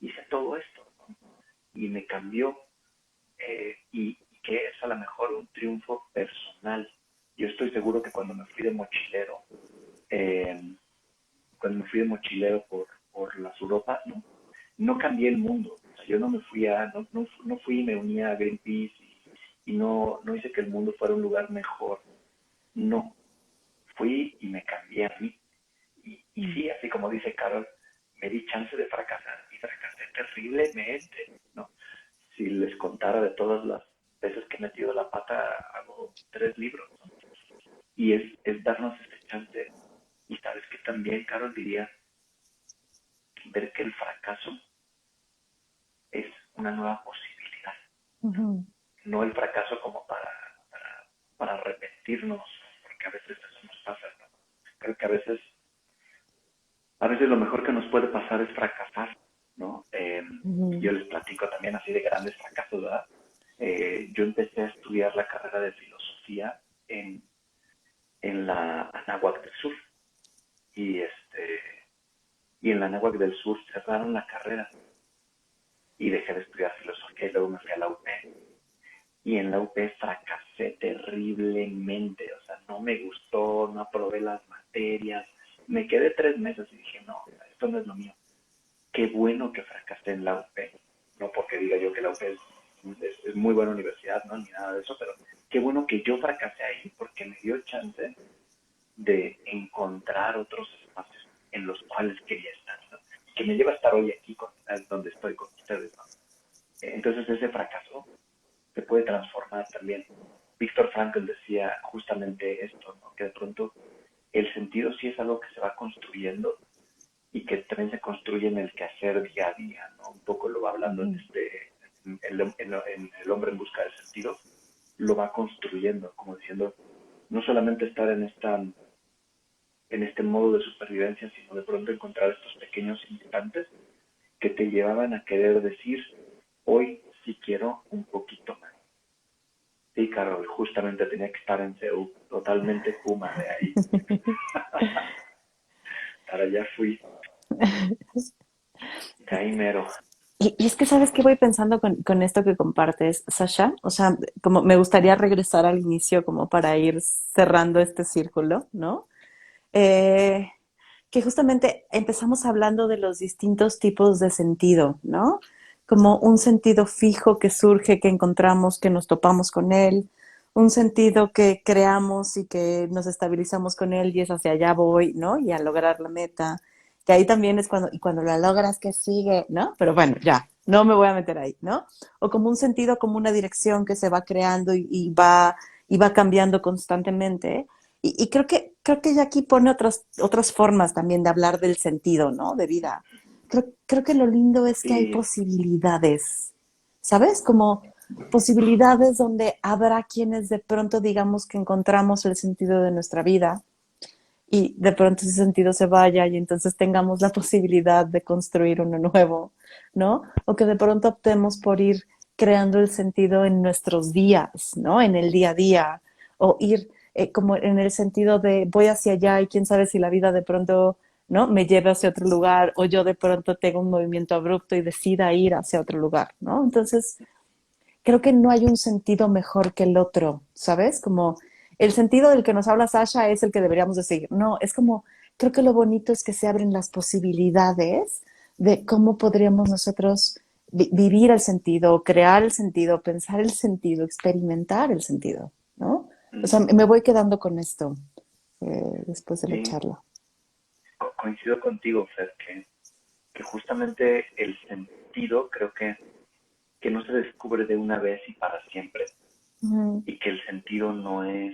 [SPEAKER 2] hice todo esto, ¿no? Y me cambió y que es a lo mejor un triunfo personal. Yo estoy seguro que cuando me fui de mochilero, eh, por las Europas, ¿no? No cambié el mundo. O sea, yo no me fui no fui y me uní a Greenpeace y no hice que el mundo fuera un lugar mejor. No, fui y me cambié a mí. Y sí, así como dice Carol, me di chance de fracasar y fracasé terriblemente, ¿no? Si les contara de todas las veces que he metido la pata, hago 3 libros, ¿no? Y es darnos este chance. Y sabes que también, Carol, diría, ver que el fracaso es una nueva posibilidad.
[SPEAKER 1] Ujú.
[SPEAKER 2] No el fracaso como para arrepentirnos, porque a veces eso nos pasa, ¿no? Creo que a veces lo mejor que nos puede pasar es fracasar, ¿no?
[SPEAKER 1] Ujú.
[SPEAKER 2] Yo les platico también así de grandes fracasos, ¿verdad? Yo empecé a estudiar la carrera de filosofía en la Anáhuac del Sur y y en la Anáhuac del Sur cerraron la carrera y dejé de estudiar filosofía y luego me fui a la UP y en la UP fracasé terriblemente, o sea, no me gustó, no aprobé las materias, me quedé 3 meses y dije, no, esto no es lo mío. Qué bueno que fracasé en la UP, no porque diga yo que la UP es muy buena universidad, ¿no? Ni nada de eso, pero qué bueno que yo fracasé ahí porque me dio chance de encontrar otros espacios en los cuales quería estar, ¿no? Que me lleva a estar hoy aquí donde estoy con ustedes, ¿no? Entonces ese fracaso se puede transformar también. Víctor Frankl decía justamente esto, ¿no? Que de pronto el sentido sí es algo que se va construyendo y que también se construye en el quehacer día a día, ¿no? Un poco lo va hablando
[SPEAKER 1] Ujú.
[SPEAKER 2] en El hombre en busca del sentido, lo va construyendo, como diciendo, no solamente estar en este modo de supervivencia, sino de pronto encontrar estos pequeños instantes que te llevaban a querer decir, hoy sí quiero un poquito más. Sí, Carol, justamente tenía que estar en Seúl, totalmente Puma de ahí. Para allá fui, de ahí mero.
[SPEAKER 1] Y es que sabes que voy pensando con esto que compartes, Sasha. O sea, como me gustaría regresar al inicio como para ir cerrando este círculo, ¿no? Eh, que justamente empezamos hablando de los distintos tipos de sentido, ¿no? Como un sentido fijo que surge, que encontramos, que nos topamos con él, un sentido que creamos y que nos estabilizamos con él y es hacia allá voy, ¿no? Y a lograr la meta. Que ahí también es cuando, y cuando la logras, que sigue, ¿no? Pero bueno, ya, no me voy a meter ahí, ¿no? O como un sentido, como una dirección que se va creando y va cambiando constantemente. Y creo que ella aquí pone otras formas también de hablar del sentido, ¿no? De vida. Creo que lo lindo es que hay
[SPEAKER 2] Sí,
[SPEAKER 1] posibilidades, ¿sabes? Como posibilidades donde habrá quienes de pronto digamos que encontramos el sentido de nuestra vida y de pronto ese sentido se vaya y entonces tengamos la posibilidad de construir uno nuevo, ¿no? O que de pronto optemos por ir creando el sentido en nuestros días, ¿no? En el día a día, o ir como en el sentido de voy hacia allá y quién sabe si la vida de pronto ¿no? Me lleve hacia otro lugar o yo de pronto tengo un movimiento abrupto y decida ir hacia otro lugar, ¿no? Entonces, creo que no hay un sentido mejor que el otro, ¿sabes? Como el sentido del que nos habla Sasha es el que deberíamos de seguir. No, es como, creo que lo bonito es que se abren las posibilidades de cómo podríamos nosotros vivir el sentido, crear el sentido, pensar el sentido, experimentar el sentido, ¿no? O sea, me voy quedando con esto después de la
[SPEAKER 2] Sí,
[SPEAKER 1] charla.
[SPEAKER 2] coincido contigo, Fer, que justamente el sentido creo que no se descubre de una vez y para siempre,
[SPEAKER 1] Ujú,
[SPEAKER 2] y que el sentido no es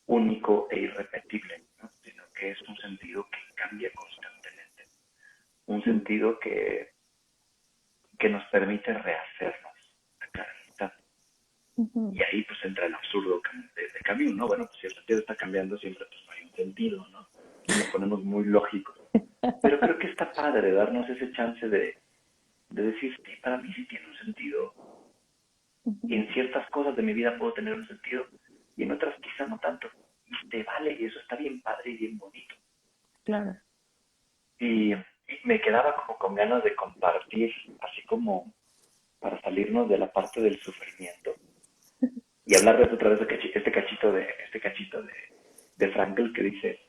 [SPEAKER 2] único e irrepetible, ¿no? Sino que es un sentido que cambia constantemente, un sentido que nos permite rehacernos a cada instante.
[SPEAKER 1] ujú,
[SPEAKER 2] Y ahí pues entra el absurdo de cambio, ¿no? Bueno, pues si el sentido está cambiando siempre pues no hay un sentido, ¿no? Y nos ponemos muy lógicos. Pero creo que está padre darnos ese chance de decir, sí, para mí sí tiene un sentido, y
[SPEAKER 1] ujú.
[SPEAKER 2] en ciertas cosas de mi vida puedo tener un sentido, y en otras quizá no tanto. Y te vale, y eso está bien padre y bien bonito.
[SPEAKER 1] Claro.
[SPEAKER 2] Y me quedaba como con ganas de compartir, así como para salirnos de la parte del sufrimiento y hablarles otra vez de este cachito de Frankl que dice,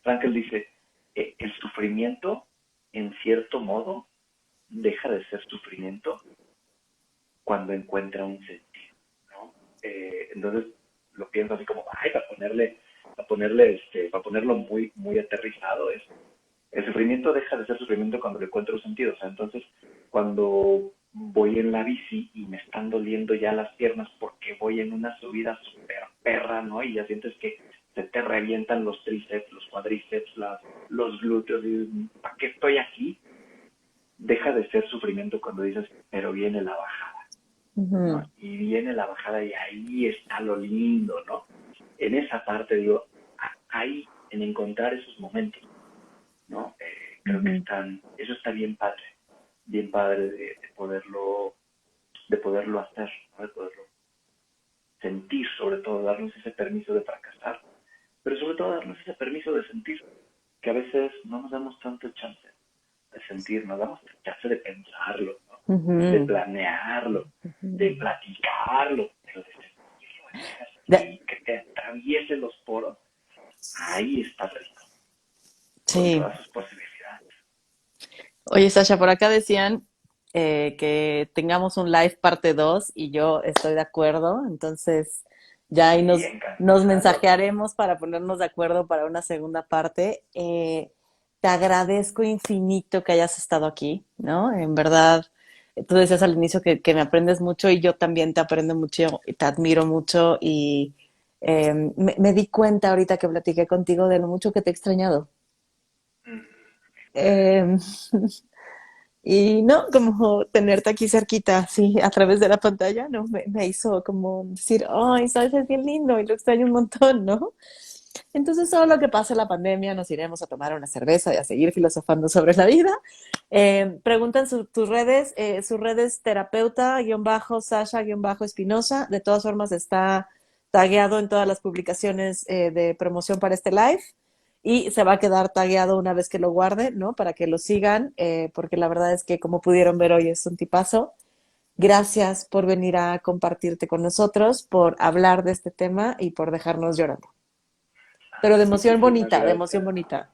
[SPEAKER 2] Frankl dice, el sufrimiento en cierto modo deja de ser sufrimiento cuando encuentra un sentido, ¿no? Entonces lo pienso así como, ay, para ponerlo muy, muy aterrizado es, el sufrimiento deja de ser sufrimiento cuando le encuentro un sentido, o sea, entonces cuando voy en la bici y me están doliendo ya las piernas porque voy en una subida súper perra, ¿no? Y ya sientes que se te revientan los tríceps, los cuádriceps, los glúteos, y ¿para qué estoy aquí? Deja de ser sufrimiento cuando dices, pero viene la bajada, ¿no?
[SPEAKER 1] Ujú,
[SPEAKER 2] Y viene la bajada y ahí está lo lindo, ¿no? En esa parte, digo, ahí, en encontrar esos momentos, ¿no? Creo que
[SPEAKER 1] ujú.
[SPEAKER 2] eso está bien padre de poderlo hacer, ¿no? De poderlo sentir, sobre todo, darnos ese permiso de fracasar, pero sobre todo darnos ese permiso de sentir, que a veces no nos damos tanto chance de sentir, nos damos chance de pensarlo, ¿no? De
[SPEAKER 1] Ujú,
[SPEAKER 2] planearlo, de
[SPEAKER 1] ujú.
[SPEAKER 2] platicarlo, pero de sentirlo
[SPEAKER 1] De-
[SPEAKER 2] así, que te atraviese los poros, ahí está rico, con
[SPEAKER 1] sí.
[SPEAKER 2] todas sus posibilidades.
[SPEAKER 1] Oye, Sasha, por acá decían que tengamos un live parte 2 y yo estoy de acuerdo, entonces ya ahí
[SPEAKER 2] Y
[SPEAKER 1] nos
[SPEAKER 2] encantado.
[SPEAKER 1] mensajearemos para ponernos de acuerdo para una segunda parte. Te agradezco infinito que hayas estado aquí, ¿no? En verdad, tú decías al inicio que me aprendes mucho y yo también te aprendo mucho y te admiro mucho y me di cuenta ahorita que platiqué contigo de lo mucho que te he extrañado.
[SPEAKER 2] Mm,
[SPEAKER 1] Eh, Y no, como tenerte aquí cerquita, sí, a través de la pantalla, ¿no? Me hizo como decir, ay, sabes, es bien lindo y lo extraño un montón, ¿no? Entonces, todo lo que pase la pandemia, nos iremos a tomar una cerveza y a seguir filosofando sobre la vida. Preguntan tus redes, su red es terapeuta-Sasha-Espinosa. De todas formas, está tagueado en todas las publicaciones de promoción para este live y se va a quedar tagueado una vez que lo guarde, ¿no? Para que lo sigan, porque la verdad es que como pudieron ver hoy es un tipazo. Gracias por venir a compartirte con nosotros, por hablar de este tema y por dejarnos llorando. Pero
[SPEAKER 2] Muchísimas
[SPEAKER 1] de
[SPEAKER 2] gracias.
[SPEAKER 1] emoción bonita.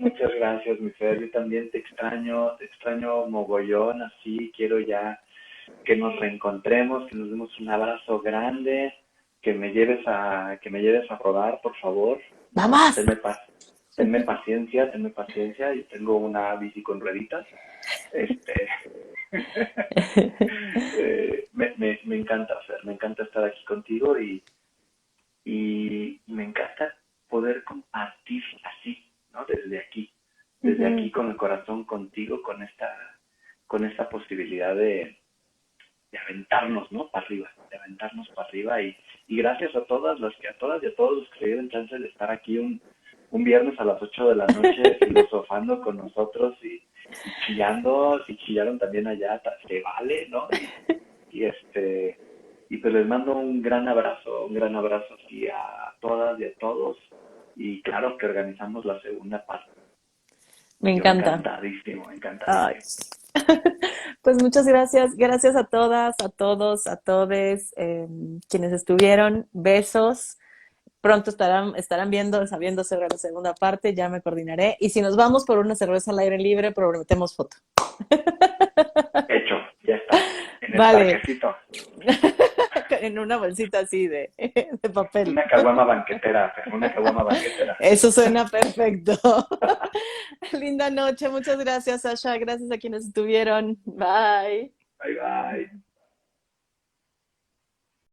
[SPEAKER 2] Muchas gracias, mi Fer. Yo también te extraño mogollón, así quiero ya que nos reencontremos, que nos demos un abrazo grande, que me lleves a rodar, por favor, ¿no?
[SPEAKER 1] ¡Vamos!
[SPEAKER 2] Tenme paciencia, yo tengo una bici con rueditas. Este, me encanta, Fer, me encanta estar aquí contigo y me encanta poder compartir así, ¿no? Desde aquí con el corazón contigo, con esta posibilidad de aventarnos, ¿no? Para arriba, de aventarnos para arriba y gracias a todas y a todos los que se dieron chance de estar aquí un viernes a las 8 de la noche filosofando con nosotros y chillando, si chillaron también allá, se vale, ¿no? Y pues les mando un gran abrazo así a todas y a todos y claro que organizamos la segunda parte.
[SPEAKER 1] Me
[SPEAKER 2] Yo
[SPEAKER 1] encanta.
[SPEAKER 2] encantadísimo,
[SPEAKER 1] Ay.
[SPEAKER 2] encantadísimo.
[SPEAKER 1] Pues muchas gracias. Gracias a todas, a todos, a todes quienes estuvieron. Besos. Pronto estarán viendo, sabiendo sobre la segunda parte. Ya me coordinaré. Y si nos vamos por una cerveza al aire libre, prometemos foto.
[SPEAKER 2] Hecho, ya está. En el
[SPEAKER 1] Vale.
[SPEAKER 2] parquecito.
[SPEAKER 1] En una bolsita así de papel.
[SPEAKER 2] Una caguama banquetera.
[SPEAKER 1] Eso suena perfecto. Linda noche. Muchas gracias, Sasha. Gracias a quienes estuvieron. Bye.
[SPEAKER 2] Bye bye.